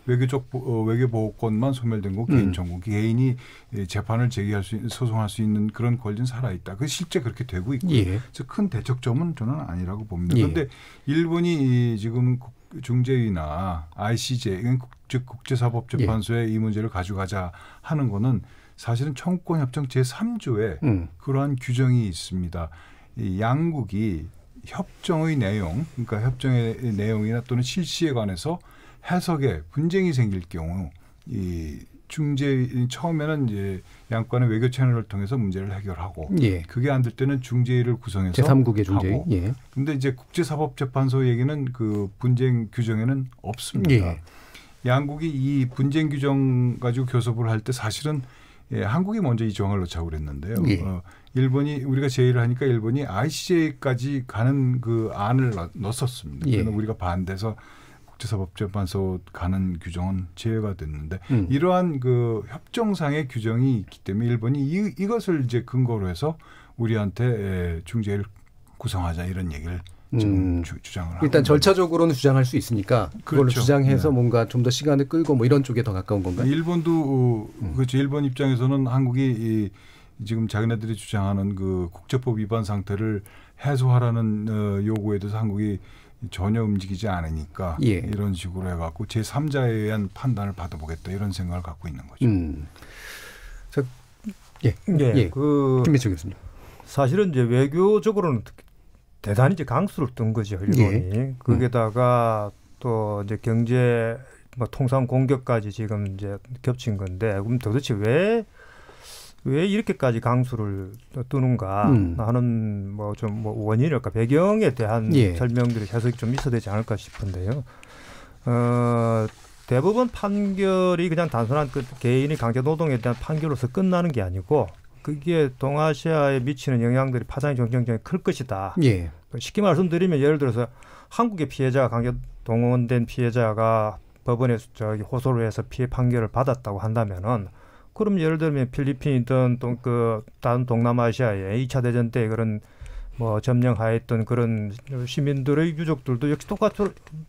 외교보호권만 소멸된 거 개인 청권. 개인이 재판을 제기할 수 있는, 소송할 수 있는 그런 권리는 살아있다. 그 실제 그렇게 되고 있고요. 예. 그래서 큰 대척점은 저는 아니라고 봅니다. 예. 그런데 일본이 지금 중재위나 ICJ, 즉 국제사법재판소에 이 문제를 가져가자 하는 거는 사실은 청구권협정 제3조에 그러한 규정이 있습니다. 이 양국이 협정의 내용, 그러니까 협정의 내용이나 또는 실시에 관해서 해석에 분쟁이 생길 경우 이 중재 처음에는 이제 양권의 외교 채널을 통해서 문제를 해결하고 예. 그게 안 될 때는 중재위를 구성해서 제3국의 중재위. 하고 예. 근데 이제 국제사법재판소 얘기는 그 분쟁 규정에는 없습니다. 예. 양국이 이 분쟁 규정 가지고 교섭을 할 때 사실은 한국이 먼저 이 조항을 넣자고 그랬는데요. 예. 일본이 우리가 제의를 하니까 일본이 ICJ까지 가는 그 안을 넣었습니다. 예. 그래서 우리가 반대해서 국제사법재판소 가는 규정은 제외가 됐는데 이러한 그 협정상의 규정이 있기 때문에 일본이 이것을 이제 근거로 해서 우리한테 중재를 구성하자 이런 얘기를 지금 주장을 하고 일단 절차적으로는 주장할 수 있으니까 그걸로 그렇죠. 주장해서 네. 뭔가 좀 더 시간을 끌고 뭐 이런 쪽에 더 가까운 건가요? 일본도 그렇죠. 일본 입장에서는 한국이 지금 자기네들이 주장하는 그 국제법 위반 상태를 해소하라는 요구에 대해서 한국이 전혀 움직이지 않으니까 예. 이런 식으로 해갖고 제3자에 의한 판단을 받아보겠다 이런 생각을 갖고 있는 거죠. 김민철 교수님. 사실은 이제 외교적으로는 대단히 이제 강수를 뜬 거죠 일본이. 예. 거기다가 또 이제 경제 뭐 통상 공격까지 지금 이제 겹친 건데 그럼 도대체 왜 이렇게까지 강수를 뜨는가 하는 뭐 좀 뭐 원인일까 배경에 대한 설명들이 해석이 좀 있어야 되지 않을까 싶은데요. 대부분 판결이 그냥 단순한 그 개인이 강제 노동에 대한 판결로서 끝나는 게 아니고 그게 동아시아에 미치는 영향들이 파장이 굉장히 클 것이다. 예. 쉽게 말씀드리면 예를 들어서 한국의 피해자가 강제 동원된 피해자가 법원에 호소를 해서 피해 판결을 받았다고 한다면은 그럼 예를 들면 필리핀이든 또 그 다른 동남아시아의 2차 대전 때 그런 뭐 점령하였던 그런 시민들의 유족들도 역시 똑같이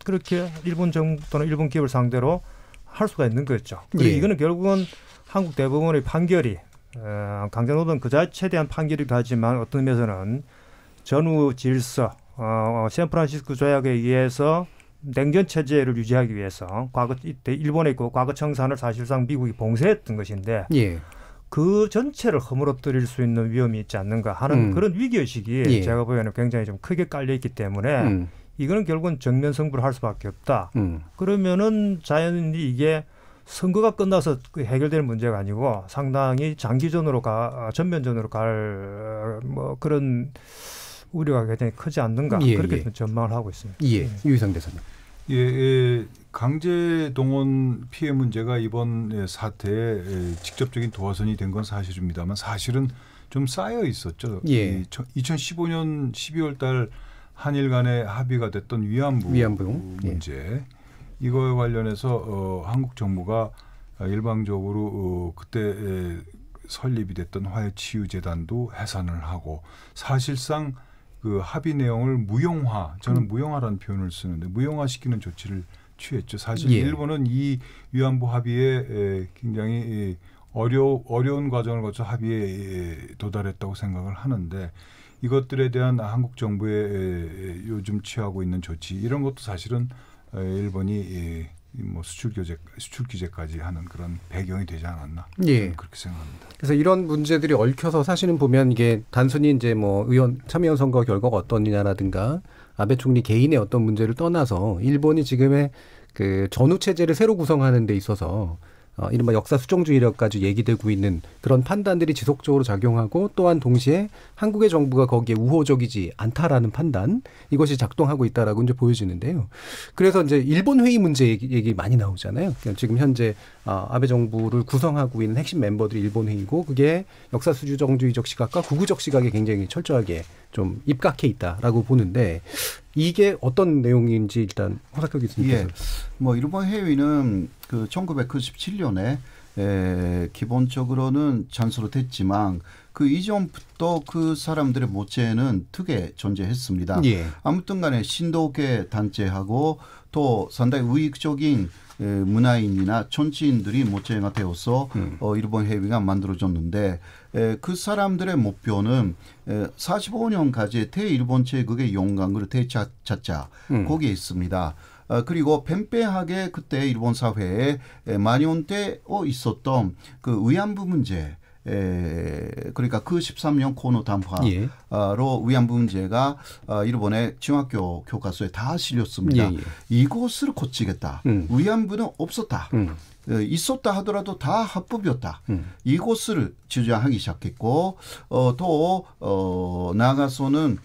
그렇게 일본 정부 또는 일본 기업을 상대로 할 수가 있는 거였죠. 예. 이거는 결국은 한국 대법원의 판결이 강제노동 그 자체에 대한 판결이기도 하지만 어떤 면에서는 전후 질서, 샌프란시스코 조약에 의해서 냉전 체제를 유지하기 위해서 과거 이때 일본의 그 과거 청산을 사실상 미국이 봉쇄했던 것인데 그 전체를 허물어뜨릴 수 있는 위험이 있지 않는가 하는 그런 위기의식이 제가 보기에는 굉장히 좀 크게 깔려있기 때문에 이거는 결국은 정면 승부를 할 수밖에 없다. 그러면은 자연히 이게 선거가 끝나서 해결될 문제가 아니고 상당히 장기전으로 전면전으로 갈 뭐 그런 우려가 굉장히 크지 않는가 그렇게 전망을 하고 있습니다. 유희상 대사님. 강제 동원 피해 문제가 이번 사태에 직접적인 도화선이 된 건 사실입니다만 사실은 좀 쌓여 있었죠. 2015년 12월 달 한일 간에 합의가 됐던 위안부 문제 이거에 관련해서 한국 정부가 일방적으로 그때 설립이 됐던 화해치유재단도 해산을 하고 사실상 그 합의 내용을 무용화, 저는 무용화라는 표현을 쓰는데 무용화시키는 조치를 취했죠. 사실 일본은 이 위안부 합의에 굉장히 어려운 과정을 거쳐 합의에 도달했다고 생각을 하는데 이것들에 대한 한국 정부의 요즘 취하고 있는 조치 이런 것도 사실은 일본이 뭐 수출 규제까지 하는 그런 배경이 되지 않았나 그렇게 생각합니다. 그래서 이런 문제들이 얽혀서 사실은 보면 이게 단순히 이제 뭐 참여연 선거 결과가 어떠냐라든가 아베 총리 개인의 어떤 문제를 떠나서 일본이 지금의 그 전후 체제를 새로 구성하는 데 있어서 이른바 역사 수정주의력까지 얘기되고 있는 그런 판단들이 지속적으로 작용하고 또한 동시에 한국의 정부가 거기에 우호적이지 않다라는 판단 이것이 작동하고 있다라고 이제 보여지는데요. 그래서 이제 일본 회의 문제 얘기 많이 나오잖아요. 지금 현재 아베 정부를 구성하고 있는 핵심 멤버들이 일본 회의고 그게 역사 수정주의적 시각과 구구적 시각에 굉장히 철저하게 좀 입각해 있다라고 보는데 이게 어떤 내용인지 일단 홍석혁 교수님께서. 뭐 일본 회의는 그 1997년에 기본적으로는 잔소로 됐지만 그 이전부터 그 사람들의 모체는 특에 존재했습니다. 아무튼 간에 신도계 단체하고 또 상당히 우익적인 문화인이나 정치인들이 모체가 되어서 일본 회의가 만들어졌는데 그 사람들의 목표는 45년까지 대일본 제국의 영광을 되찾자 거기에 있습니다. 그리고 팽팽하게 그때 일본 사회에 만연되어 있었던 그 위안부 문제 그러니까 그 13년 코노 담화로 위안부 문제가 일본의 중학교 교과서에 다 실렸습니다. 이것을 고치겠다. 위안부는 없었다. 있었다 하더라도 다 합법이었다. 이것을 주장하기 시작했고 또 나아가서는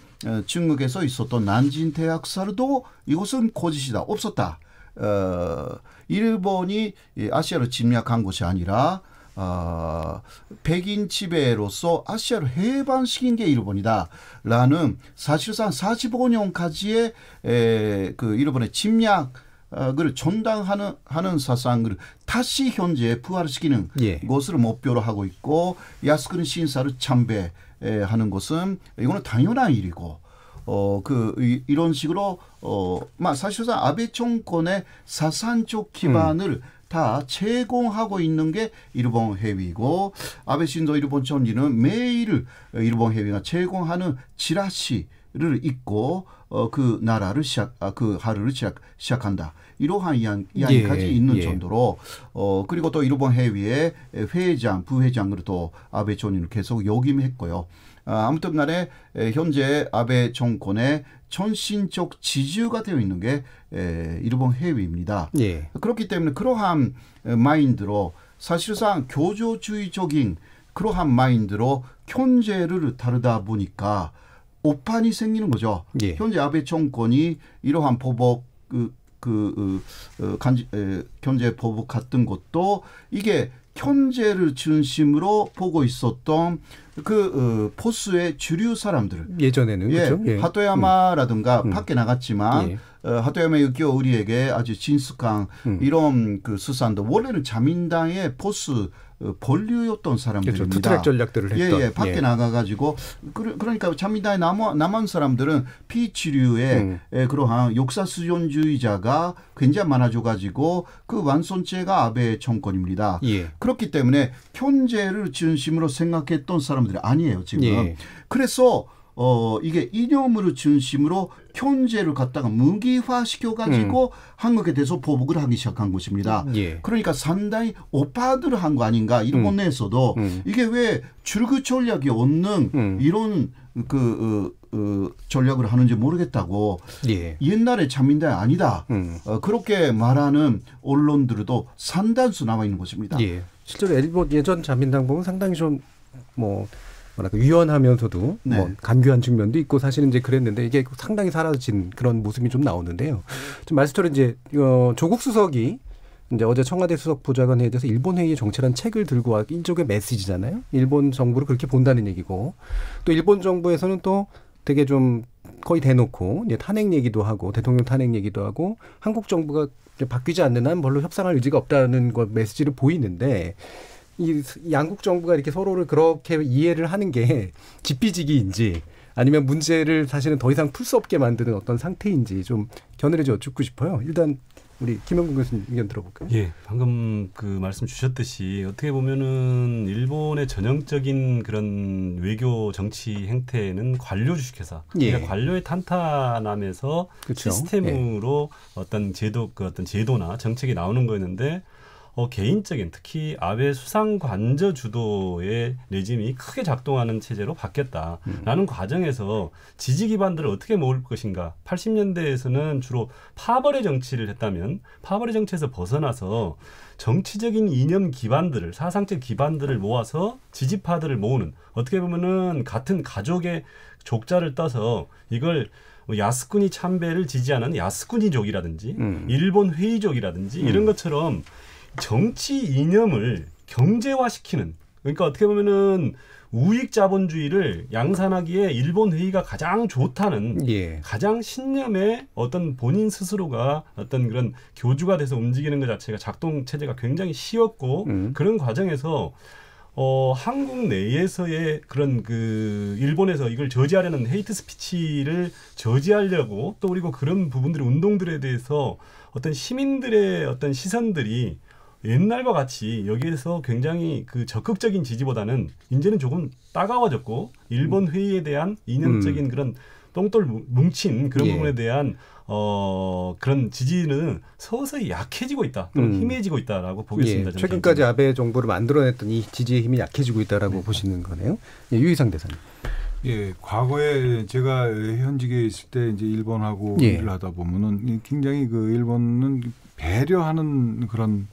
중국에서 있었던 난징 대학살도 이것은 거짓이다. 없었다. 일본이 아시아를 침략한 것이 아니라 백인 지배로서 아시아를 해방시킨 게 일본이다라는 사실상 45년까지의 그 일본의 침략을 전당하는 사상을 다시 현재에 부활시키는 것을 목표로 하고 있고 야스쿠니 신사를 참배하는 것은 이거는 당연한 일이고 이런 식으로 사실상 아베 정권의 사상적 기반을 다 제공하고 있는 게 일본 회의고 아베 신조 일본 총리는 매일 일본 회의가 제공하는 지라시를 읽고 그 나라를 그 하루를 시작한다. 이러한 이야기까지 있는 정도로 그리고 또 일본 회의의 회장, 부회장으로 또 아베 총리는 계속 역임했고요. 아무튼 간에 현재 아베 정권의 전신적 지지가 되어 있는 게 일본 회의입니다. 그렇기 때문에 그러한 마인드로 사실상 교조주의적인 그러한 마인드로 견제를 다루다 보니까 오판이 생기는 거죠. 현재 아베 정권이 이러한 보복 견제 보복 같은 것도 이게 견제를 중심으로 보고 있었던 그 포스의 주류 사람들 예전에는 그렇죠? 하토야마라든가 밖에 나갔지만 하토야마 유키오 우리에게 아주 친숙한 이런 그 수산도 원래는 자민당의 포스 본류였던 사람들입니다. 그렇죠. 투트랙 전략들을 했던. 밖에 나가가지고 그러니까 자민당에 남은 사람들은 피주류의 그러한 역사 수존주의자가 굉장히 많아져가지고 그 완성체가 아베 정권입니다. 그렇기 때문에 견제를 중심으로 생각했던 사람들이 아니에요 지금. 그래서 이게 이념을 중심으로 견제를 갖다가 무기화시켜가지고 한국에 대해서 보복을 하기 시작한 것입니다. 그러니까 상당히 오파들을 한 거 아닌가 일본 내에서도 이게 왜 출구 전략이 없는 이런 전략을 하는지 모르겠다고 옛날에 자민당이 아니다. 그렇게 말하는 언론들도 상당수 나와 있는 것입니다. 실제로 일본 예전 자민당 보면 상당히 좀 뭐랄까 유연하면서도 뭐 간교한 측면도 있고 사실은 이제 그랬는데 이게 상당히 사라진 그런 모습이 좀 나오는데요. 좀 말씀처럼 이제 조국 수석이 이제 어제 청와대 수석 보좌관회의에 대해서 일본 회의의 정체라는 책을 들고 와 일종의 메시지잖아요. 일본 정부를 그렇게 본다는 얘기고 또 일본 정부에서는 또 되게 좀 거의 대놓고 이제 탄핵 얘기도 하고 대통령 탄핵 얘기도 하고 한국 정부가 바뀌지 않는 한 별로 협상할 의지가 없다는 것 메시지를 보이는데. 이 양국 정부가 이렇게 서로를 그렇게 이해를 하는 게 지피지기인지 아니면 문제를 사실은 더 이상 풀 수 없게 만드는 어떤 상태인지 좀 견해를 좀 여쭙고 싶어요. 일단 우리 김영근 교수님 의견 들어볼까요? 예, 방금 그 말씀 주셨듯이 어떻게 보면은 일본의 전형적인 그런 외교 정치 행태는 관료 주식회사, 그러니까 관료의 탄탄함에서 그렇죠. 시스템으로 어떤 제도나 정책이 나오는 거였는데 개인적인 특히 아베 수상 관저 주도의 레짐이 크게 작동하는 체제로 바뀌었다라는 과정에서 지지 기반들을 어떻게 모을 것인가. 80년대에서는 주로 파벌의 정치를 했다면 파벌의 정치에서 벗어나서 정치적인 이념 기반들을 사상적 기반들을 모아서 지지파들을 모으는 어떻게 보면은 같은 가족의 족자를 떠서 이걸 야스쿠니 참배를 지지하는 야스쿠니족이라든지 일본 회의족이라든지 이런 것처럼 정치 이념을 경제화시키는 그러니까 어떻게 보면은 우익 자본주의를 양산하기에 일본 회의가 가장 좋다는 가장 신념의 어떤 본인 스스로가 어떤 그런 교주가 돼서 움직이는 것 자체가 작동 체제가 굉장히 쉬웠고 그런 과정에서 한국 내에서의 그런 그 일본에서 이걸 저지하려는 헤이트 스피치를 저지하려고 또 그리고 그런 부분들의 운동들에 대해서 어떤 시민들의 어떤 시선들이 옛날과 같이 여기에서 굉장히 그 적극적인 지지보다는 이제는 조금 따가워졌고 일본 회의에 대한 이념적인 그런 똥돌 뭉친 그런 부분에 대한 그런 지지는 서서히 약해지고 있다, 또는 희미해지고 있다라고 보겠습니다. 최근까지 아베 정부를 만들어냈던 이 지지의 힘이 약해지고 있다라고 보시는 거네요. 유희상 대사님. 예, 과거에 제가 현직에 있을 때 이제 일본하고 일을 하다 보면은 굉장히 그 일본은 배려하는 그런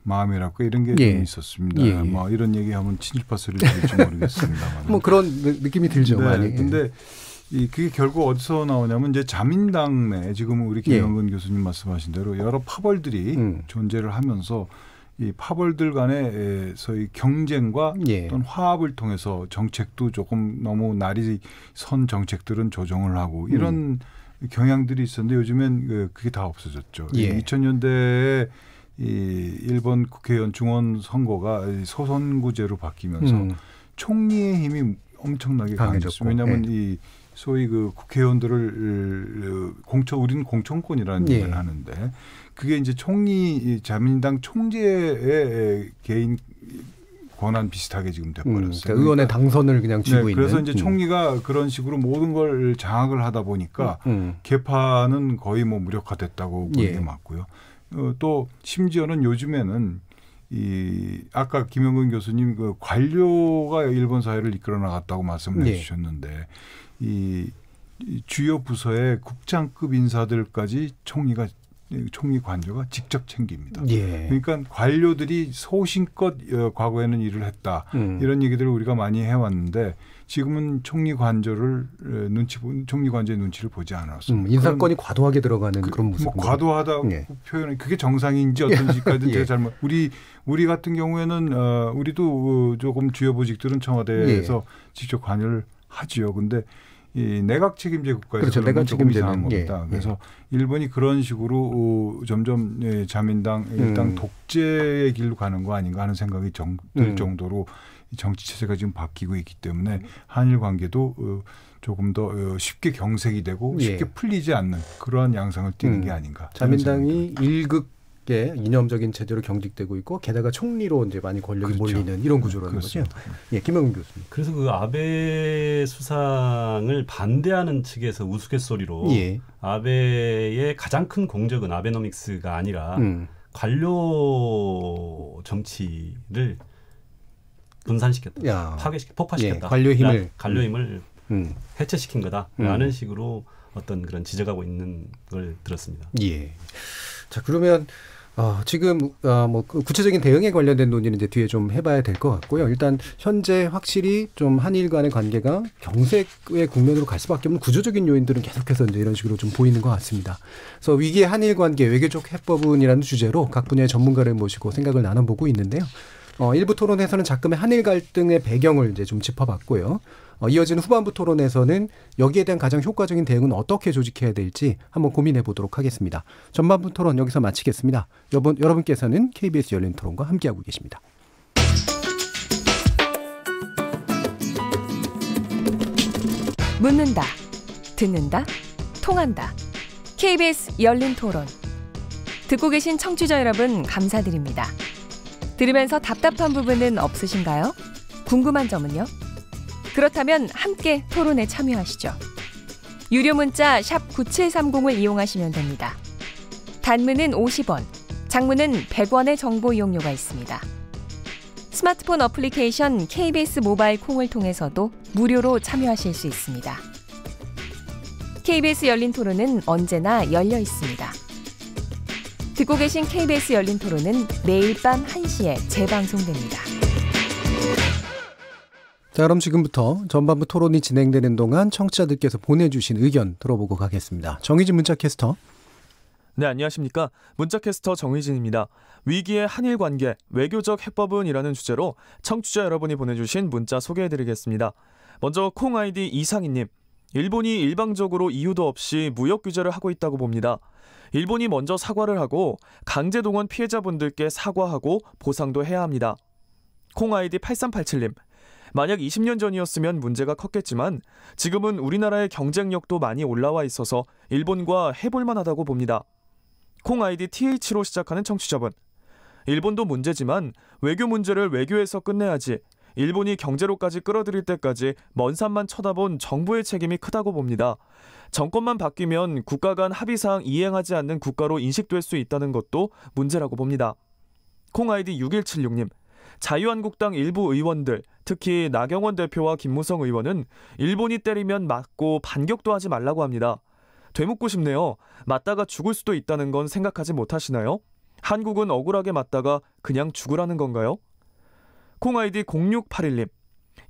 마음이랄까 이런 게 좀 있었습니다. 뭐 이런 얘기하면 친일파 소리를 들을지 모르겠습니다만. 뭐 그런 느낌이 들죠. 많이. 근데 그게 결국 어디서 나오냐면 이제 자민당 내 지금 우리 김영근 교수님 말씀하신 대로 여러 파벌들이 존재를 하면서 이 파벌들 간의 경쟁과 어떤 화합을 통해서 정책도 조금 너무 날이 선 정책들은 조정을 하고 이런 경향들이 있었는데 요즘엔 그게 다 없어졌죠. 2000년대에 이 일본 국회의원 중원 선거가 소선구제로 바뀌면서 총리의 힘이 엄청나게 강해졌습니다. 왜냐하면 이 소위 그 국회의원들을 우리는 공천권이라는 얘기를 하는데 그게 이제 총리 자민당 총재의 개인 권한 비슷하게 지금 돼버렸어요. 그러니까 의원의 당선을 그냥 쥐고 있는. 그래서 이제 총리가 그런 식으로 모든 걸 장악을 하다 보니까 개파는 거의 뭐 무력화됐다고 보는 게 맞고요. 또 심지어는 요즘에는 아까 김영근 교수님 그 관료가 일본 사회를 이끌어 나갔다고 말씀을 해주셨는데 이 주요 부서의 국장급 인사들까지 총리 관저가 직접 챙깁니다. 그러니까 관료들이 소신껏 과거에는 일을 했다. 이런 얘기들을 우리가 많이 해왔는데 지금은 총리 관저의 눈치를 보지 않았습니다. 인사권이 과도하게 들어가는 그런 모습. 뭐 과도하다고 표현은 그게 정상인지 어떤지까지는 제가 잘못. 우리 같은 경우에는 우리도 조금 주요 보직들은 청와대에서 직접 관여를 하지요. 근데 이 내각 책임제 국가에서 내각 조금 이상한 겁니다. 그래서 일본이 그런 식으로 점점 자민당 일당 독재의 길로 가는 거 아닌가 하는 생각이 들 정도로 정치 체제가 지금 바뀌고 있기 때문에 한일 관계도 조금 더 쉽게 경색이 되고 쉽게 풀리지 않는 그러한 양상을 띠는 게 아닌가. 자민당이 일극의 이념적인 체제로 경직되고 있고 게다가 총리로 이제 많이 권력이 몰리는 이런 구조라는 거죠. 김영근 교수님. 그래서 그 아베 수상을 반대하는 측에서 우스갯소리로 아베의 가장 큰 공적은 아베노믹스가 아니라 관료 정치를 분산시켰다, 폭파시켰다. 관료 힘을 해체시킨 거다라는 식으로 어떤 그런 지적하고 있는 걸 들었습니다. 자, 그러면 지금 뭐 구체적인 대응에 관련된 논의는 이제 뒤에 좀 해봐야 될 것 같고요. 일단 현재 확실히 좀 한일 간의 관계가 경색의 국면으로 갈 수밖에 없는 구조적인 요인들은 계속해서 이제 이런 식으로 좀 보이는 것 같습니다. 그래서 위기의 한일 관계 외교적 해법은이라는 주제로 각 분야의 전문가를 모시고 생각을 나눠보고 있는데요. 일부 토론에서는 작금의 한일 갈등의 배경을 이제 좀 짚어봤고요. 이어지는 후반부 토론에서는 여기에 대한 가장 효과적인 대응은 어떻게 조직해야 될지 한번 고민해 보도록 하겠습니다. 전반부 토론 여기서 마치겠습니다. 여러분께서는 KBS 열린 토론과 함께하고 계십니다. 묻는다, 듣는다, 통한다. KBS 열린 토론. 듣고 계신 청취자 여러분 감사드립니다. 들으면서 답답한 부분은 없으신가요? 궁금한 점은요? 그렇다면 함께 토론에 참여하시죠. 유료 문자 샵 9730을 이용하시면 됩니다. 단문은 50원, 장문은 100원의 정보 이용료가 있습니다. 스마트폰 어플리케이션 KBS 모바일 콩을 통해서도 무료로 참여하실 수 있습니다. KBS 열린 토론은 언제나 열려 있습니다. 듣고 계신 KBS 열린 토론은 매일 밤 1시에 재방송됩니다. 자, 그럼 지금부터 전반부 토론이 진행되는 동안 청취자들께서 보내주신 의견 들어보고 가겠습니다. 정의진 문자캐스터. 네, 안녕하십니까. 문자캐스터 정의진입니다. 위기의 한일 관계, 외교적 해법은이라는 주제로 청취자 여러분이 보내주신 문자 소개해드리겠습니다. 먼저 콩 아이디 이상희님. 일본이 일방적으로 이유도 없이 무역 규제를 하고 있다고 봅니다. 일본이 먼저 사과를 하고 강제동원 피해자분들께 사과하고 보상도 해야 합니다. 콩 아이디 8387님. 만약 20년 전이었으면 문제가 컸겠지만 지금은 우리나라의 경쟁력도 많이 올라와 있어서 일본과 해볼만 하다고 봅니다. 콩 아이디 TH로 시작하는 청취자분. 일본도 문제지만 외교 문제를 외교에서 끝내야지. 일본이 경제로까지 끌어들일 때까지 먼 산만 쳐다본 정부의 책임이 크다고 봅니다. 정권만 바뀌면 국가 간 합의사항 이행하지 않는 국가로 인식될 수 있다는 것도 문제라고 봅니다. 콩 아이디 6176님. 자유한국당 일부 의원들, 특히 나경원 대표와 김무성 의원은 일본이 때리면 맞고 반격도 하지 말라고 합니다. 되묻고 싶네요. 맞다가 죽을 수도 있다는 건 생각하지 못하시나요? 한국은 억울하게 맞다가 그냥 죽으라는 건가요? 콩 아이디 0681님.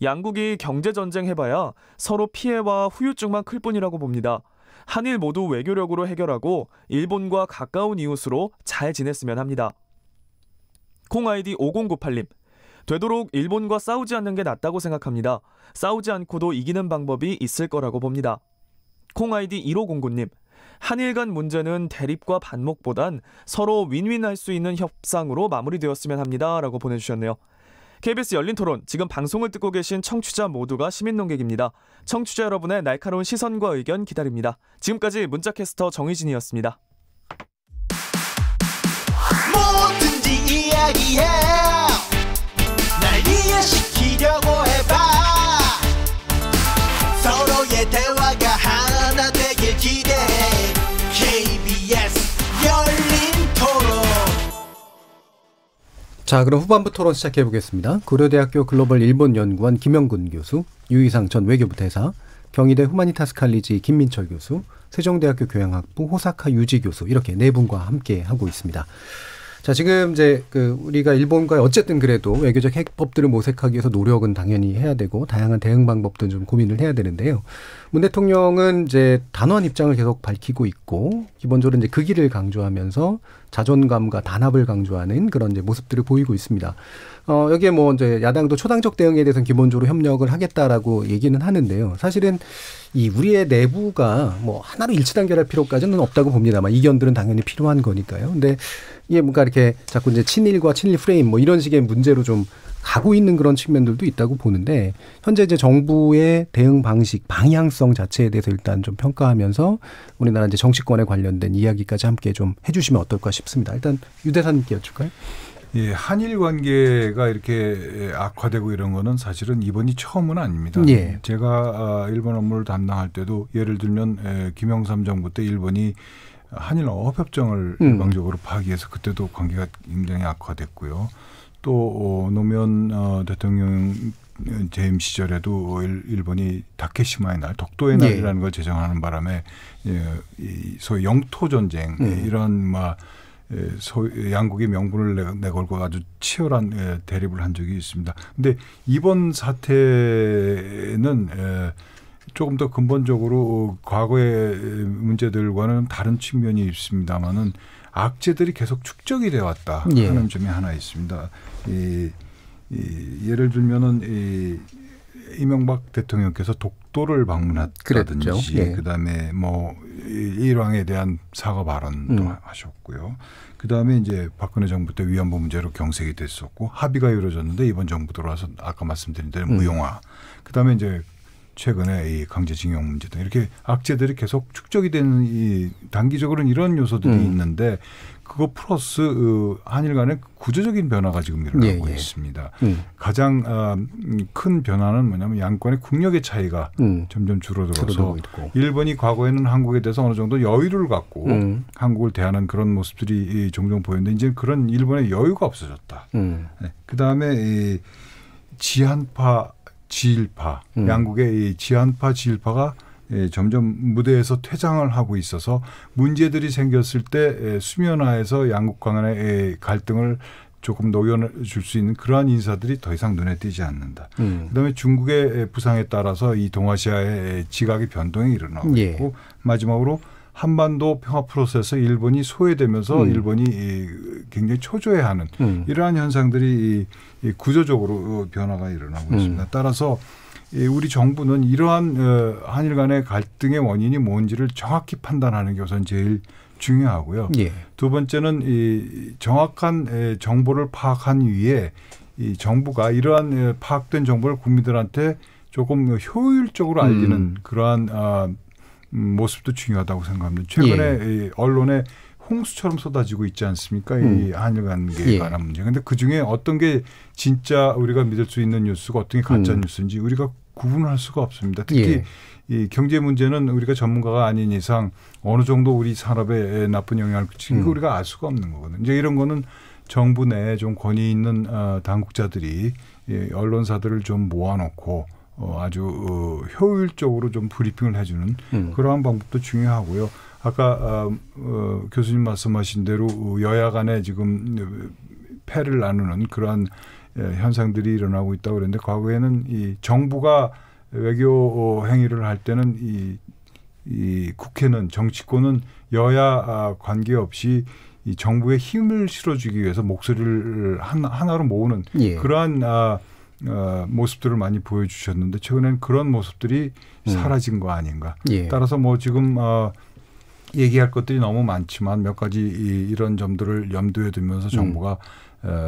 양국이 경제전쟁 해봐야 서로 피해와 후유증만 클 뿐이라고 봅니다. 한일 모두 외교력으로 해결하고 일본과 가까운 이웃으로 잘 지냈으면 합니다. 콩 아이디 5098님. 되도록 일본과 싸우지 않는 게 낫다고 생각합니다. 싸우지 않고도 이기는 방법이 있을 거라고 봅니다. 콩 아이디 1509님. 한일 간 문제는 대립과 반목보단 서로 윈윈할 수 있는 협상으로 마무리되었으면 합니다. 라고 보내주셨네요. KBS 열린 토론, 지금 방송을 듣고 계신 청취자 모두가 시민 논객입니다. 청취자 여러분의 날카로운 시선과 의견 기다립니다. 지금까지 문자캐스터 정의진이었습니다. 뭐든지 이야기해. 날 이해시키려고 해봐. 서로의 대화가 하나 되길 기대해. KBS 열린 토론. 자, 그럼 후반부 토론 시작해 보겠습니다. 고려대학교 글로벌 일본연구원 김영근 교수, 유희상 전 외교부 대사, 경희대 후마니타스 칼리지 김민철 교수, 세종대학교 교양학부 호사카 유지 교수, 이렇게 네 분과 함께 하고 있습니다. 자, 지금 이제 우리가 일본과 어쨌든 그래도 외교적 해법들을 모색하기 위해서 노력은 당연히 해야 되고 다양한 대응 방법도 좀 고민을 해야 되는데요. 문 대통령은 이제 단호한 입장을 계속 밝히고 있고 기본적으로 이제 그 길을 강조하면서 자존감과 단합을 강조하는 그런 이제 모습들을 보이고 있습니다. 여기에 뭐 이제 야당도 초당적 대응에 대해서는 기본적으로 협력을 하겠다라고 얘기는 하는데요. 사실은 이 우리의 내부가 뭐 하나로 일치단결할 필요까지는 없다고 봅니다만 이견들은 당연히 필요한 거니까요. 근데 이게 뭔가 이렇게 자꾸 이제 친일과 친일 프레임 뭐 이런 식의 문제로 좀 가고 있는 그런 측면들도 있다고 보는데 현재 이제 정부의 대응 방식, 방향성 자체에 대해서 일단 좀 평가하면서 우리나라 이제 정치권에 관련된 이야기까지 함께 좀 해주시면 어떨까 싶습니다. 일단 유 대사님께 여쭐까요? 예, 한일 관계가 이렇게 악화되고 이런 거는 사실은 이번이 처음은 아닙니다. 예. 제가 일본 업무를 담당할 때도 예를 들면 김영삼 정부 때 일본이 한일 어업협정을 일방적으로 파기해서 그때도 관계가 굉장히 악화됐고요. 또 노무현 대통령 재임 시절에도 일본이 다케시마의 날, 독도의 날이라는 걸 제정하는 바람에 소위 영토 전쟁 이런 양국이 명분을 내걸고 아주 치열한 대립을 한 적이 있습니다. 그런데 이번 사태는 조금 더 근본적으로 과거의 문제들과는 다른 측면이 있습니다만은 악재들이 계속 축적이 되어 왔다 하는 점이 하나 있습니다. 예를 들면은 이명박 대통령께서 독도를 방문했다든지 그다음에 뭐 일왕에 대한 사과 발언도 하셨고요. 그다음에 이제 박근혜 정부 때 위안부 문제로 경색이 됐었고 합의가 이루어졌는데 이번 정부 들어와서 아까 말씀드린 대로 무용화. 그다음에 이제 최근에 이 강제징용 문제 등 이렇게 악재들이 계속 축적이 되는 이 단기적으로는 이런 요소들이 있는데 그거 플러스 한일 간의 구조적인 변화가 지금 일어나고 있습니다. 가장 큰 변화는 뭐냐면 양권의 국력의 차이가 점점 줄어들어서 일본이 과거에는 한국에 대해서 어느 정도 여유를 갖고 한국을 대하는 그런 모습들이 종종 보였는데 이제 그런 일본의 여유가 없어졌다. 네. 그다음에 이 지한파 지일파 양국의 이 지한파 지일파가 점점 무대에서 퇴장을 하고 있어서 문제들이 생겼을 때 수면화에서 양국 간의 갈등을 조금 녹여줄 수 있는 그러한 인사들이 더 이상 눈에 띄지 않는다. 그다음에 중국의 부상에 따라서 이 동아시아의 지각의 변동이 일어나고 있고 마지막으로 한반도 평화 프로세스 일본이 소외되면서 일본이 굉장히 초조해하는 이러한 현상들이 구조적으로 변화가 일어나고 있습니다. 따라서 우리 정부는 이러한 한일 간의 갈등의 원인이 뭔지를 정확히 판단하는 게 우선 제일 중요하고요. 두 번째는 이 정확한 정보를 파악한 위에 이 정부가 이러한 파악된 정보를 국민들한테 조금 효율적으로 알리는 그러한 모습도 중요하다고 생각합니다. 최근에 언론에 홍수처럼 쏟아지고 있지 않습니까? 이 한일 관계에 관한 문제. 그런데 그중에 어떤 게 진짜 우리가 믿을 수 있는 뉴스고 어떤 게 가짜 뉴스인지 우리가 구분할 수가 없습니다. 특히 이 경제 문제는 우리가 전문가가 아닌 이상 어느 정도 우리 산업에 나쁜 영향을 끼치는 거 우리가 알 수가 없는 거거든요. 이제 이런 거는 정부 내에 좀 권위 있는 당국자들이 언론사들을 좀 모아놓고 아주 효율적으로 좀 브리핑을 해주는 그러한 방법도 중요하고요. 아까 교수님 말씀하신 대로 여야 간에 지금 패를 나누는 그러한 현상들이 일어나고 있다고 그랬는데 과거에는 이 정부가 외교 행위를 할 때는 이 국회는 정치권은 여야 관계없이 이 정부에 힘을 실어주기 위해서 목소리를 하나로 모으는 그러한 모습들을 많이 보여주셨는데 최근에는 그런 모습들이 사라진 거 아닌가. 따라서 뭐 지금 얘기할 것들이 너무 많지만 몇 가지 이런 점들을 염두에 두면서 정부가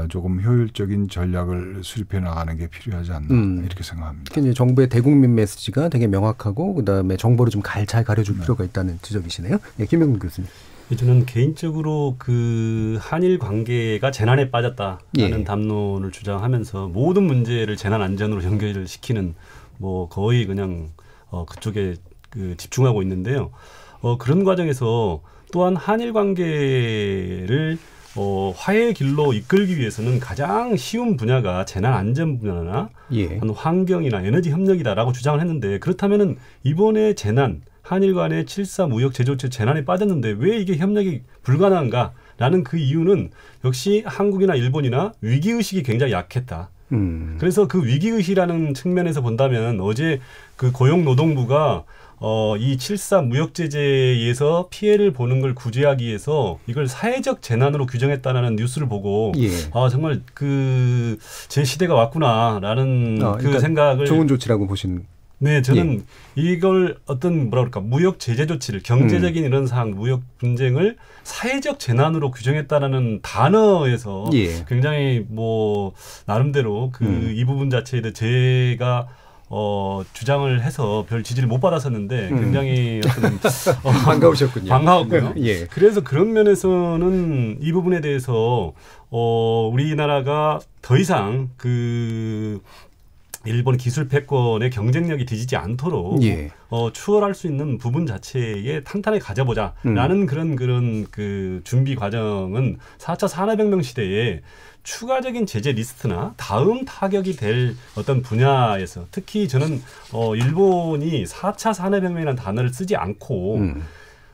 조금 효율적인 전략을 수립해 나가는 게 필요하지 않나 이렇게 생각합니다. 이제 정부의 대국민 메시지가 되게 명확하고 그다음에 정보를 좀 잘 가려줄 필요가 있다는 지적이시네요. 김영근 교수님. 저는 개인적으로 그 한일 관계가 재난에 빠졌다라는 담론을 주장하면서 모든 문제를 재난 안전으로 연결을 시키는 뭐 거의 그냥 그쪽에 집중하고 있는데요. 그런 과정에서 또한 한일 관계를 화해의 길로 이끌기 위해서는 가장 쉬운 분야가 재난 안전 분야나 환경이나 에너지 협력이다라고 주장을 했는데 그렇다면은 이번에 재난 한일 간의 7.4 무역 제조체 재난에 빠졌는데 왜 이게 협력이 불가능한가라는 그 이유는 역시 한국이나 일본이나 위기의식이 굉장히 약했다. 그래서 그 위기의식이라는 측면에서 본다면 어제 그 고용노동부가 이 7.4 무역제재에서 피해를 보는 걸 구제하기 위해서 이걸 사회적 재난으로 규정했다는 뉴스를 보고 정말 그 제 시대가 왔구나라는 그 생각을 좋은 조치라고 보시는. 네, 저는 이걸 어떤 뭐라 그럴까 무역 제재 조치를 경제적인 이런 사항 무역 분쟁을 사회적 재난으로 규정했다라는 단어에서 굉장히 뭐 나름대로 이 부분 자체에 대해 제가 주장을 해서 별 지지를 못 받았었는데 굉장히 어떤 반가우셨군요. 반가웠고요. 그래서 그런 면에서는 이 부분에 대해서 우리나라가 더 이상 그 일본 기술 패권의 경쟁력이 뒤지지 않도록 추월할 수 있는 부분 자체에 탄탄하게 가져보자라는 그런 그 준비 과정은 4차 산업혁명 시대에 추가적인 제재 리스트나 다음 타격이 될 어떤 분야에서 특히 저는 일본이 4차 산업혁명이라는 단어를 쓰지 않고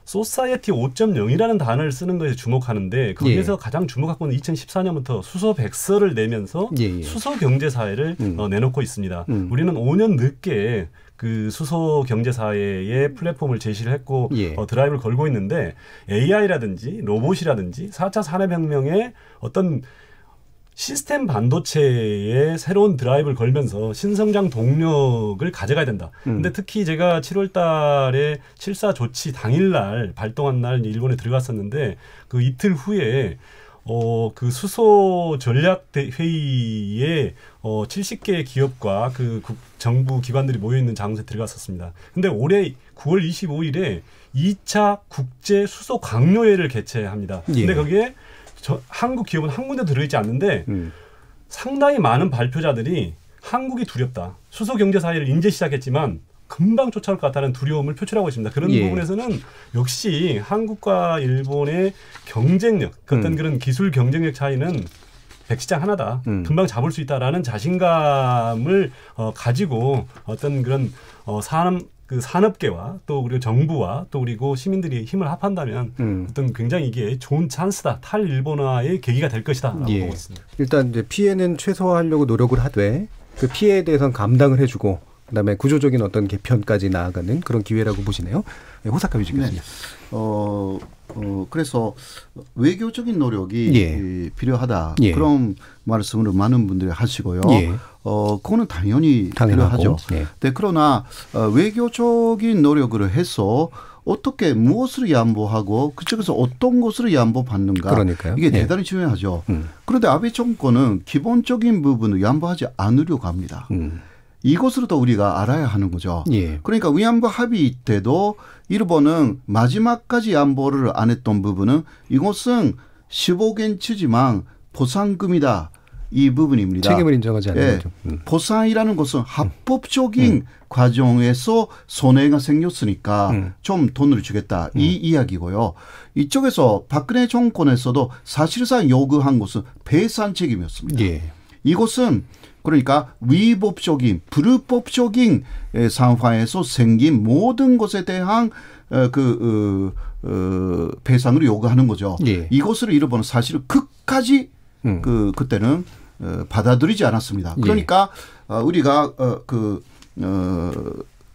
소사이어티 5.0이라는 단어를 쓰는 것에 주목하는데 거기에서 가장 주목하고 있는 2014년부터 수소 백서를 내면서 수소 경제 사회를 내놓고 있습니다. 우리는 5년 늦게 그 수소 경제 사회의 플랫폼을 제시를 했고 드라이브를 걸고 있는데 AI라든지 로봇이라든지 4차 산업혁명의 어떤 시스템 반도체에 새로운 드라이브를 걸면서 신성장 동력을 가져가야 된다. 근데 특히 제가 7월 달에 7.4 조치 당일날 발동한 날 일본에 들어갔었는데 그 이틀 후에 그 수소 전략 회의에 70개 기업과 그 정부 기관들이 모여 있는 장소에 들어갔었습니다. 근데 올해 9월 25일에 2차 국제 수소 강요회를 개최합니다. 근데 거기에 한국 기업은 한 군데 들어있지 않는데 상당히 많은 발표자들이 한국이 두렵다. 수소 경제 사회를 이제 시작했지만 금방 쫓아올 것 같다는 두려움을 표출하고 있습니다. 그런 부분에서는 역시 한국과 일본의 경쟁력, 어떤 그런 기술 경쟁력 차이는 백시장 하나다. 금방 잡을 수 있다라는 자신감을 가지고 어떤 그런 산업계와 또 그리고 정부와 또 그리고 시민들이 힘을 합한다면 어떤 굉장히 이게 좋은 찬스다. 탈일본화의 계기가 될 것이다라고 보고 있습니다. 일단 이제 피해는 최소화하려고 노력을 하되 그 피해에 대해서는 감당을 해주고 그다음에 구조적인 어떤 개편까지 나아가는 그런 기회라고 보시네요. 호사카 뮤직 교수님. 그래서 외교적인 노력이 필요하다. 그런 말씀을 많은 분들이 하시고요. 그거는 당연히 필요하죠. 네, 그러나 외교적인 노력을 해서 어떻게 무엇을 양보하고 그쪽에서 어떤 것을 양보받는가. 그러니까요. 이게 대단히 중요하죠. 그런데 아베 정권은 기본적인 부분을 양보하지 않으려고 합니다. 이것으로도 우리가 알아야 하는 거죠. 그러니까 위안부 합의 때도 일본은 마지막까지 양보를 안 했던 부분은 이것은 15gen치지만 보상금이다. 이 부분입니다. 책임을 인정하지 않는 거죠. 보상이라는 것은 합법적인 과정에서 손해가 생겼으니까 좀 돈을 주겠다. 이 이야기고요. 이쪽에서 박근혜 정권에서도 사실상 요구한 것은 배상 책임이었습니다. 이것은 그러니까 위법적인 불법적인 상황에서 생긴 모든 것에 대한 배상을 요구하는 거죠. 이것을 일본은 사실은 끝까지 그때는 받아들이지 않았습니다. 그러니까 우리가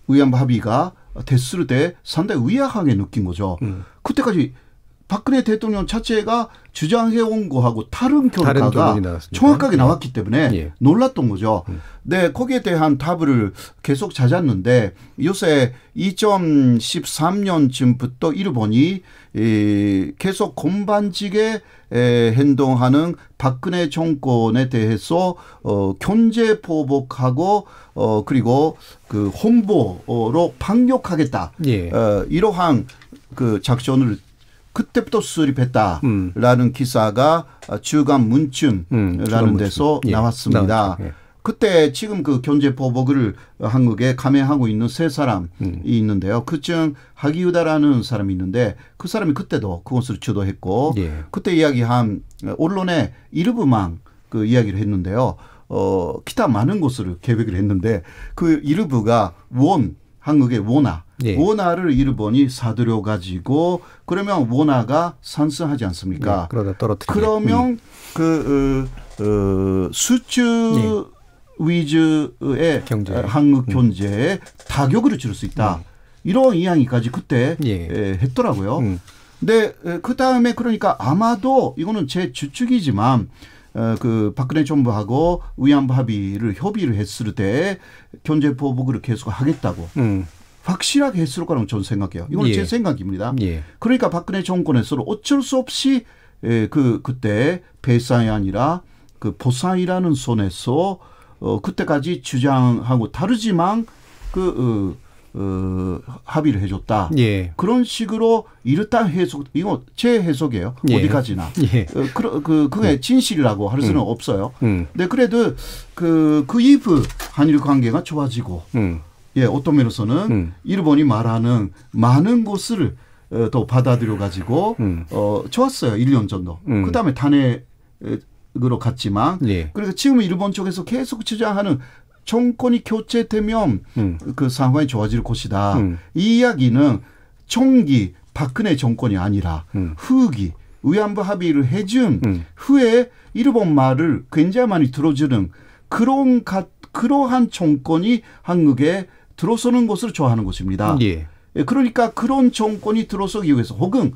위안부 합의가 됐을 때 상당히 위약하게 느낀 거죠. 그때까지 박근혜 대통령 자체가 주장해온 거하고 다른 결과가 정확하게 나왔기 때문에 놀랐던 거죠. 네, 거기에 대한 답을 계속 찾았는데 요새 2013년쯤부터 일본이 계속 건반지게 행동하는 박근혜 정권에 대해서 견제 보복하고 그리고 그 홍보로 반격하겠다. 이러한 그 작전을 그때부터 수립했다라는 기사가 주간 문춘이라는 데서 나왔습니다. 그때 지금 그 견제 보복을 한국에 감행하고 있는 세 사람이 있는데요. 그중 하기유다라는 사람이 있는데 그 사람이 그때도 그것을 주도했고 그때 이야기한 언론의 일부만 그 이야기를 했는데요. 기타 많은 것을 계획을 했는데 그 일부가 한국의 원화를 일본이 사들여 가지고 그러면 원화가 상승하지 않습니까? 그러다 떨어뜨리게. 그러면 수출 위주의 한국 경제에 타격을 줄 수 있다. 이런 이야기까지 그때 했더라고요. 근데 그 다음에 그러니까 아마도 이거는 제 추측이지만 그 박근혜 정부하고 위안부 협의를 했을 때 경제 보복을 계속 하겠다고 확실하게 했을 거라고 저는 생각해요. 이건 제 생각입니다. 그러니까 박근혜 정권에서는 어쩔 수 없이 그때 배상이 아니라 그 보상이라는 손에서 그때까지 주장하고 다르지만 합의를 해줬다. 그런 식으로 이렇다 해석, 이거 제 해석이에요. 어디까지나. 그게 진실이라고 할 수는 없어요. 근데 그래도 그 이후 한일 관계가 좋아지고, 어떤 면에서는 일본이 말하는 많은 것을 더 받아들여 가지고 좋았어요. 1년 정도. 그 다음에 탄핵으로 갔지만, 그래서 지금 일본 쪽에서 계속 주장하는 정권이 교체되면 그 상황이 좋아질 것이다. 이 이야기는 총기 박근혜 정권이 아니라 후기 위안부 합의를 해준 후에 일본 말을 굉장히 많이 들어주는 그러한 정권이 한국에 들어서는 것을 좋아하는 것입니다. 그러니까 그런 정권이 들어서기 위해서 혹은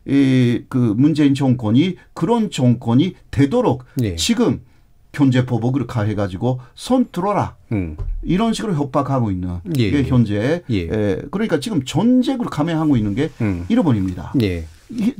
그 문재인 정권이 그런 정권이 되도록 지금 경제 보복을 가해가지고 손 들어라. 이런 식으로 협박하고 있는 게 현재. 그러니까 지금 전쟁으로 감행하고 있는 게 일본입니다.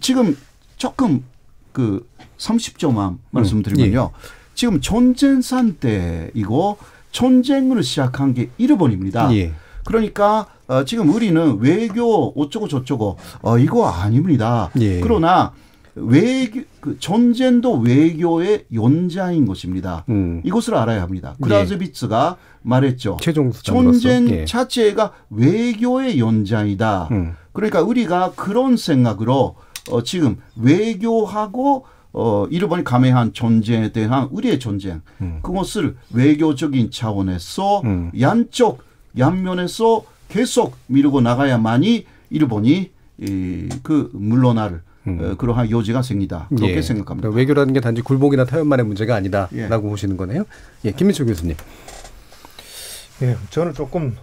지금 조금 그 30조만 말씀드리면요. 지금 전쟁 상태이고 전쟁을 시작한 게 일본입니다. 예. 그러니까 지금 우리는 외교 어쩌고 저쩌고 이거 아닙니다. 예. 그러나 그 전쟁도 외교의 연장인 것입니다. 이것을 알아야 합니다. 크라우즈비츠가 말했죠. 전쟁 자체가 외교의 연장이다. 그러니까 우리가 그런 생각으로 지금 외교하고 일본이 감행한 전쟁에 대한 우리의 전쟁 그것을 외교적인 차원에서 양면에서 계속 밀고 나가야만이 일본이 그 물러날 그러한 여지가 생기다. 그렇게 생각합니다. 그러니까 외교라는 게 단지 굴복이나 타협만의 문제가 아니다라고 보시는 거네요. 김민철 교수님. 저는 조금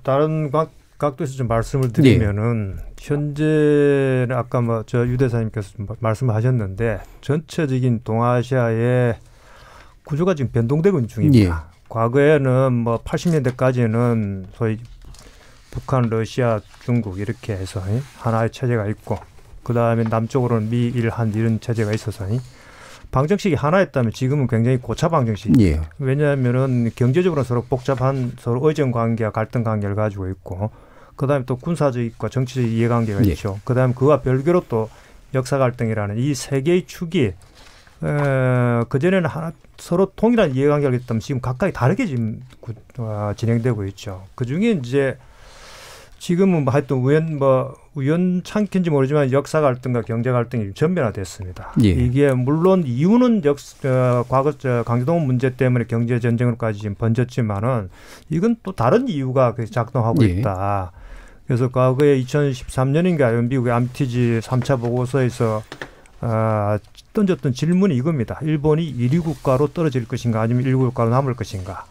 다른 각도에서 좀 말씀을 드리면은 현재 아까 저 유 대사님께서 말씀하셨는데 전체적인 동아시아의 구조가 지금 변동되고 있는 중입니다. 과거에는 80년대까지는 소위 북한, 러시아, 중국 이렇게 해서 하나의 체제가 있고 그 다음에 남쪽으로는 미, 일, 한 이런 체제가 있어서 방정식이 하나였다면 지금은 굉장히 고차 방정식입니다. 왜냐하면은 경제적으로 서로 복잡한 서로 의존 관계와 갈등 관계를 가지고 있고 그 다음에 또 군사적과 정치적 이해관계가 있죠. 그 다음에 그와 별개로 또 역사 갈등이라는 이 세 개의 축이 그전에는 서로 통일한 이해관계가 있다면 지금 각각이 다르게 지금 진행되고 있죠. 그중에 이제 지금은 하여튼 우연찮긴지 모르지만 역사 갈등과 경제 갈등이 전면화됐습니다. 이게 물론 이유는 과거 강제동원 문제 때문에 경제 전쟁으로까지 지금 번졌지만은 이건 또 다른 이유가 작동하고 있다. 그래서 과거에 2013년인가 미국의 암티지 3차 보고서에서 던졌던 질문이 이겁니다. 일본이 1위 국가로 떨어질 것인가 아니면 1위 국가로 남을 것인가.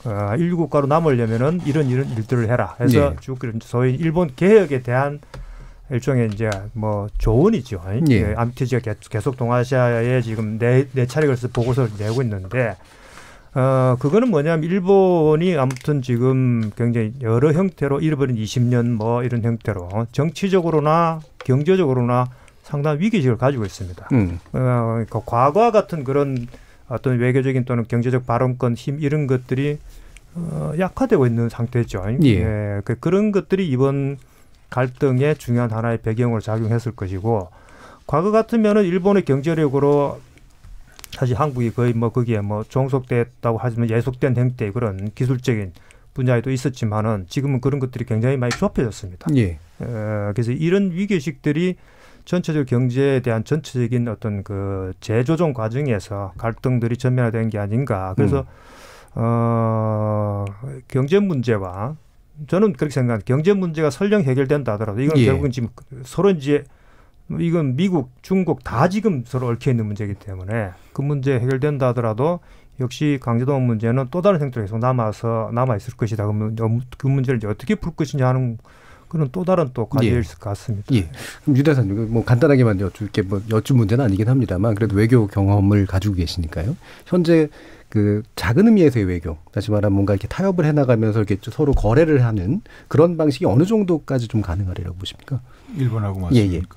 1위 국가로 남으려면은 이런 일들을 해라. 해서 쭉 소위 일본 개혁에 대한 일종의 이제 조언이죠. 암티지가 계속 동아시아에 지금 네 차례 걸쳐서 보고서를 내고 있는데 그거는 뭐냐면 일본이 아무튼 지금 굉장히 여러 형태로 잃어버린 20년 이런 형태로 정치적으로나 경제적으로나 상당한 위기의식을 가지고 있습니다. 그러니까 과거와 같은 그런 어떤 외교적인 또는 경제적 발언권, 힘 이런 것들이 약화되고 있는 상태죠. 그런 것들이 이번 갈등의 중요한 하나의 배경으로 작용했을 것이고 과거 같으면은 일본의 경제력으로 사실 한국이 거의 거기에 종속됐다고 하지만 예속된 형태의 그런 기술적인 분야에도 있었지만은 지금은 그런 것들이 굉장히 많이 좁혀졌습니다. 그래서 이런 위기의식들이 전체적 경제에 대한 전체적인 어떤 그 재조정 과정에서 갈등들이 전면화된 게 아닌가. 그래서 경제 문제와 저는 그렇게 생각합니다. 경제 문제가 설령 해결된다 하더라도 이건 결국은 지금 서로 이제 이건 미국, 중국 다 지금 서로 얽혀 있는 문제이기 때문에 그 문제 해결된다 하더라도 역시 강제동원 문제는 또 다른 형태로 계속 남아 있을 것이다. 그러면 그 문제를 이제 어떻게 풀 것이냐 하는 그런 또 다른 또 과제일 것 같습니다. 그럼 유 대사님, 간단하게만 여쭌 문제는 아니긴 합니다만 그래도 외교 경험을 가지고 계시니까요. 현재 그 작은 의미에서의 외교, 다시 말하면 뭔가 이렇게 타협을 해나가면서 이렇게 서로 거래를 하는 그런 방식이 어느 정도까지 좀 가능하리라고 보십니까? 일본하고 맞습니까?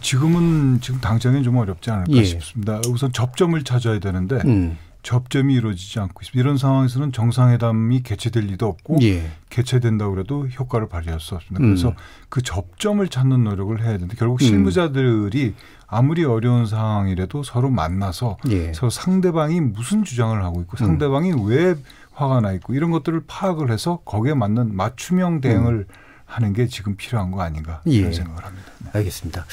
지금 당장엔 좀 어렵지 않을까 싶습니다. 우선 접점을 찾아야 되는데 접점이 이루어지지 않고 있습니다. 이런 상황에서는 정상회담이 개최될 리도 없고 개최된다고 해도 효과를 발휘할 수 없습니다. 그래서 그 접점을 찾는 노력을 해야 되는데 결국 실무자들이 아무리 어려운 상황이라도 서로 만나서 서로 상대방이 무슨 주장을 하고 있고 상대방이 왜 화가 나 있고 이런 것들을 파악을 해서 거기에 맞는 맞춤형 대응을 하는 게 지금 필요한 거 아닌가 이런 생각을 합니다. 알겠습니다.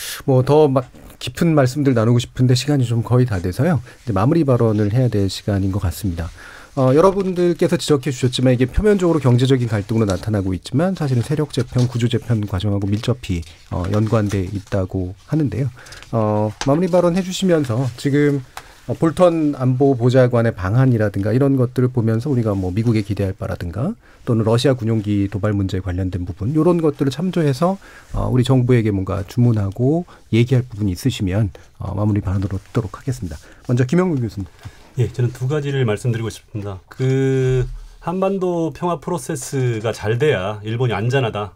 더 깊은 말씀들 나누고 싶은데 시간이 좀 거의 다 돼서요. 이제 마무리 발언을 해야 될 시간인 것 같습니다. 여러분들께서 지적해 주셨지만 이게 표면적으로 경제적인 갈등으로 나타나고 있지만 사실은 세력 재편, 구조 재편 과정하고 밀접히 연관돼 있다고 하는데요. 마무리 발언 해주시면서 지금 볼턴 안보보좌관의 방한이라든가 이런 것들을 보면서 우리가 미국에 기대할 바라든가 또는 러시아 군용기 도발 문제에 관련된 부분 이런 것들을 참조해서 우리 정부에게 뭔가 주문하고 얘기할 부분이 있으시면 마무리 발언으로 듣도록 하겠습니다. 먼저 김영국 교수님. 저는 두 가지를 말씀드리고 싶습니다. 그 한반도 평화 프로세스가 잘 돼야 일본이 안전하다.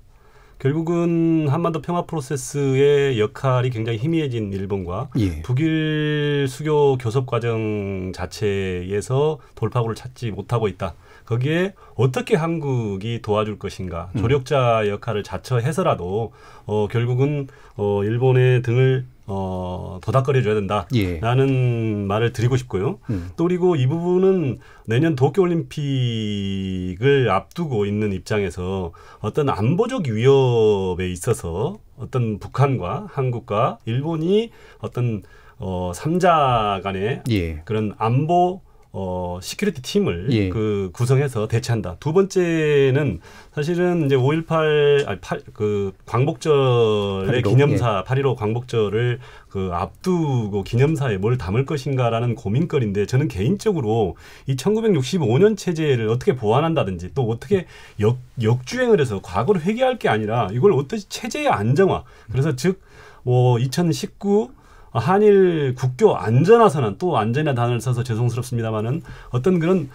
결국은 한반도 평화 프로세스의 역할이 굉장히 희미해진 일본과 북일 수교 교섭 과정 자체에서 돌파구를 찾지 못하고 있다. 거기에 어떻게 한국이 도와줄 것인가, 조력자 역할을 자처해서라도 결국은 일본의 등을 도닥거려줘야 된다라는 말을 드리고 싶고요. 또 그리고 이 부분은 내년 도쿄올림픽을 앞두고 있는 입장에서 어떤 안보적 위협에 있어서 어떤 북한과 한국과 일본이 어떤 3자 간의 그런 안보 시큐리티 팀을 그 구성해서 대체한다. 두 번째는 사실은 이제 5.18 그 광복절의 8.15, 기념사 8.15 광복절을 그 앞두고 기념사에 뭘 담을 것인가라는 고민거리인데 저는 개인적으로 이 1965년 체제를 어떻게 보완한다든지 또 어떻게 역주행을 해서 과거를 회귀할 게 아니라 이걸 어떻게 체제의 안정화 그래서 즉 2019 한일 국교 안전화선언 또 안전이라는 단어를 써서 죄송스럽습니다만은 어떤 그런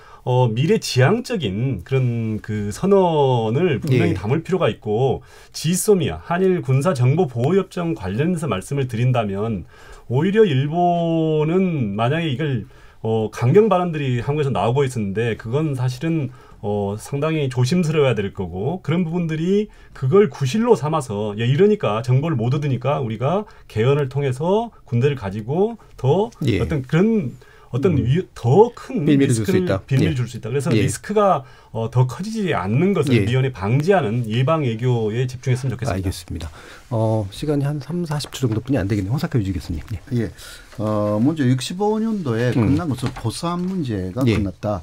미래지향적인 그런 그 선언을 분명히 담을 필요가 있고 지소미아 한일 군사정보보호협정 관련해서 말씀을 드린다면 오히려 일본은 만약에 이걸 강경 발언들이 한국에서 나오고 있었는데 그건 사실은 상당히 조심스러워야 될 거고 그런 부분들이 그걸 구실로 삼아서 이러니까 정보를 못 얻으니까 우리가 개헌을 통해서 군대를 가지고 더 어떤 그런 더 큰 빌미를 줄 수 있다. 빌미를 줄 수 있다. 그래서 리스크가 더 커지지 않는 것을 미연에 방지하는 예방 외교에 집중했으면 좋겠습니다. 알겠습니다. 시간이 한 30-40초 정도뿐이 안 되겠네요. 홍사카 유지 교수님. 먼저 65년도에 끝난 것은 보상 문제가 끝났다.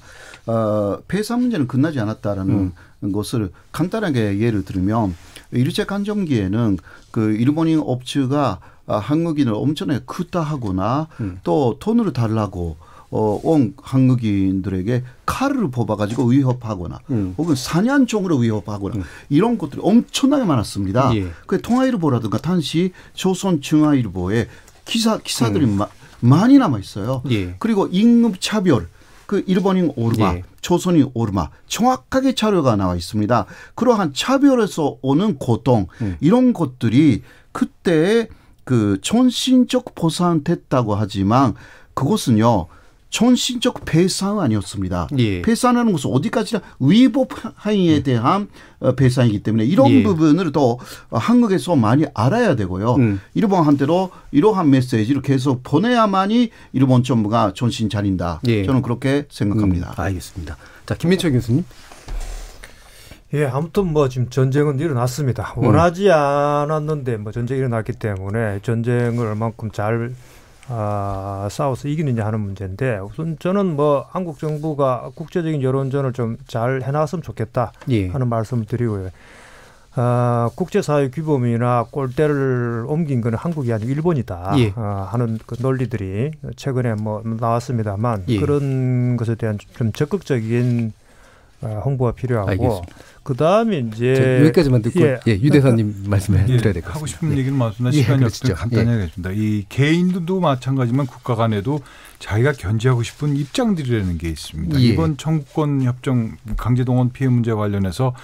폐산 문제는 끝나지 않았다라는 것을 간단하게 예를 들면 일제 강점기에는 그 일본인 업체가 한국인을 엄청나게 쿠타하거나 또 돈을 달라고 온 한국인들에게 칼을 뽑아가지고 위협하거나 혹은 사냥종으로 위협하거나 이런 것들이 엄청나게 많았습니다. 그 통화일보라든가 당시 조선중앙일보에 기사들이 많이 남아 있어요. 그리고 임금차별, 그 일본인 오르마, 조선인 오르마 정확하게 자료가 나와 있습니다. 그러한 차별에서 오는 고통 이런 것들이 그때 그 전신적 보상됐다고 하지만 그것은요 전신적 배상 아니었습니다. 배상하는 것은 어디까지나 위법 행위에 대한 배상이기 때문에 이런 부분을 또 한국에서 많이 알아야 되고요. 일본한테도 이러한 메시지를 계속 보내야만이 일본 정부가 정신 차린다. 저는 그렇게 생각합니다. 알겠습니다. 자, 김민철 교수님. 아무튼 뭐 지금 전쟁은 일어났습니다. 원하지 않았는데 뭐 전쟁이 일어났기 때문에 전쟁을 얼만큼 잘 싸워서 이기느냐 하는 문제인데 우선 저는 뭐 한국 정부가 국제적인 여론전을 좀 잘 해놨으면 좋겠다 하는 말씀을 드리고요. 국제사회 규범이나 꼴대를 옮긴 건 한국이 아니고 일본이다 하는 그 논리들이 최근에 뭐 나왔습니다만 그런 것에 대한 좀 적극적인 홍보가 필요하고 그 다음에 이제 여기까지만 듣고 유 대사님 말씀해 드려야 될 것 같습니다. 하고 싶은 얘기를 말씀나 시간이 없어서 간단히 하겠습니다. 이 개인도 마찬가지지만 국가 간에도 자기가 견제하고 싶은 입장들이라는 게 있습니다. 이번 청구권 협정 강제동원 피해 문제 관련해서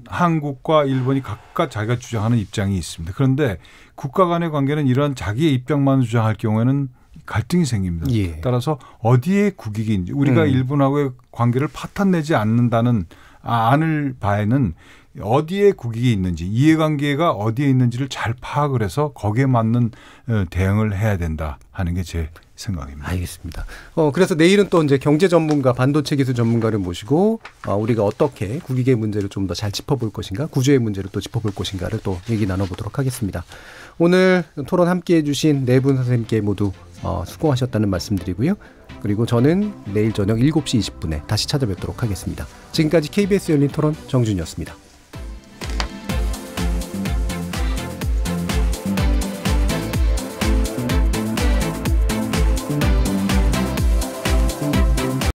한국과 일본이 각각 자기가 주장하는 입장이 있습니다. 그런데 국가 간의 관계는 이런 자기의 입장만 주장할 경우에는 갈등이 생깁니다. 따라서 어디에 국익이 있는지 우리가 일본하고의 관계를 파탄내지 않을 바에는 어디에 국익이 있는지 이해관계가 어디에 있는지를 잘 파악을 해서 거기에 맞는 대응을 해야 된다 하는 게 제 생각입니다. 알겠습니다. 그래서 내일은 또 이제 경제 전문가, 반도체 기술 전문가를 모시고 우리가 어떻게 국익의 문제를 좀 더 잘 짚어볼 것인가, 구조의 문제를 또 짚어볼 것인가를 또 얘기 나눠보도록 하겠습니다. 오늘 토론 함께해 주신 네 분 선생님께 모두 수고하셨다는 말씀드리고요. 그리고 저는 내일 저녁 7시 20분에 다시 찾아뵙도록 하겠습니다. 지금까지 KBS 열린 토론 정준이었습니다.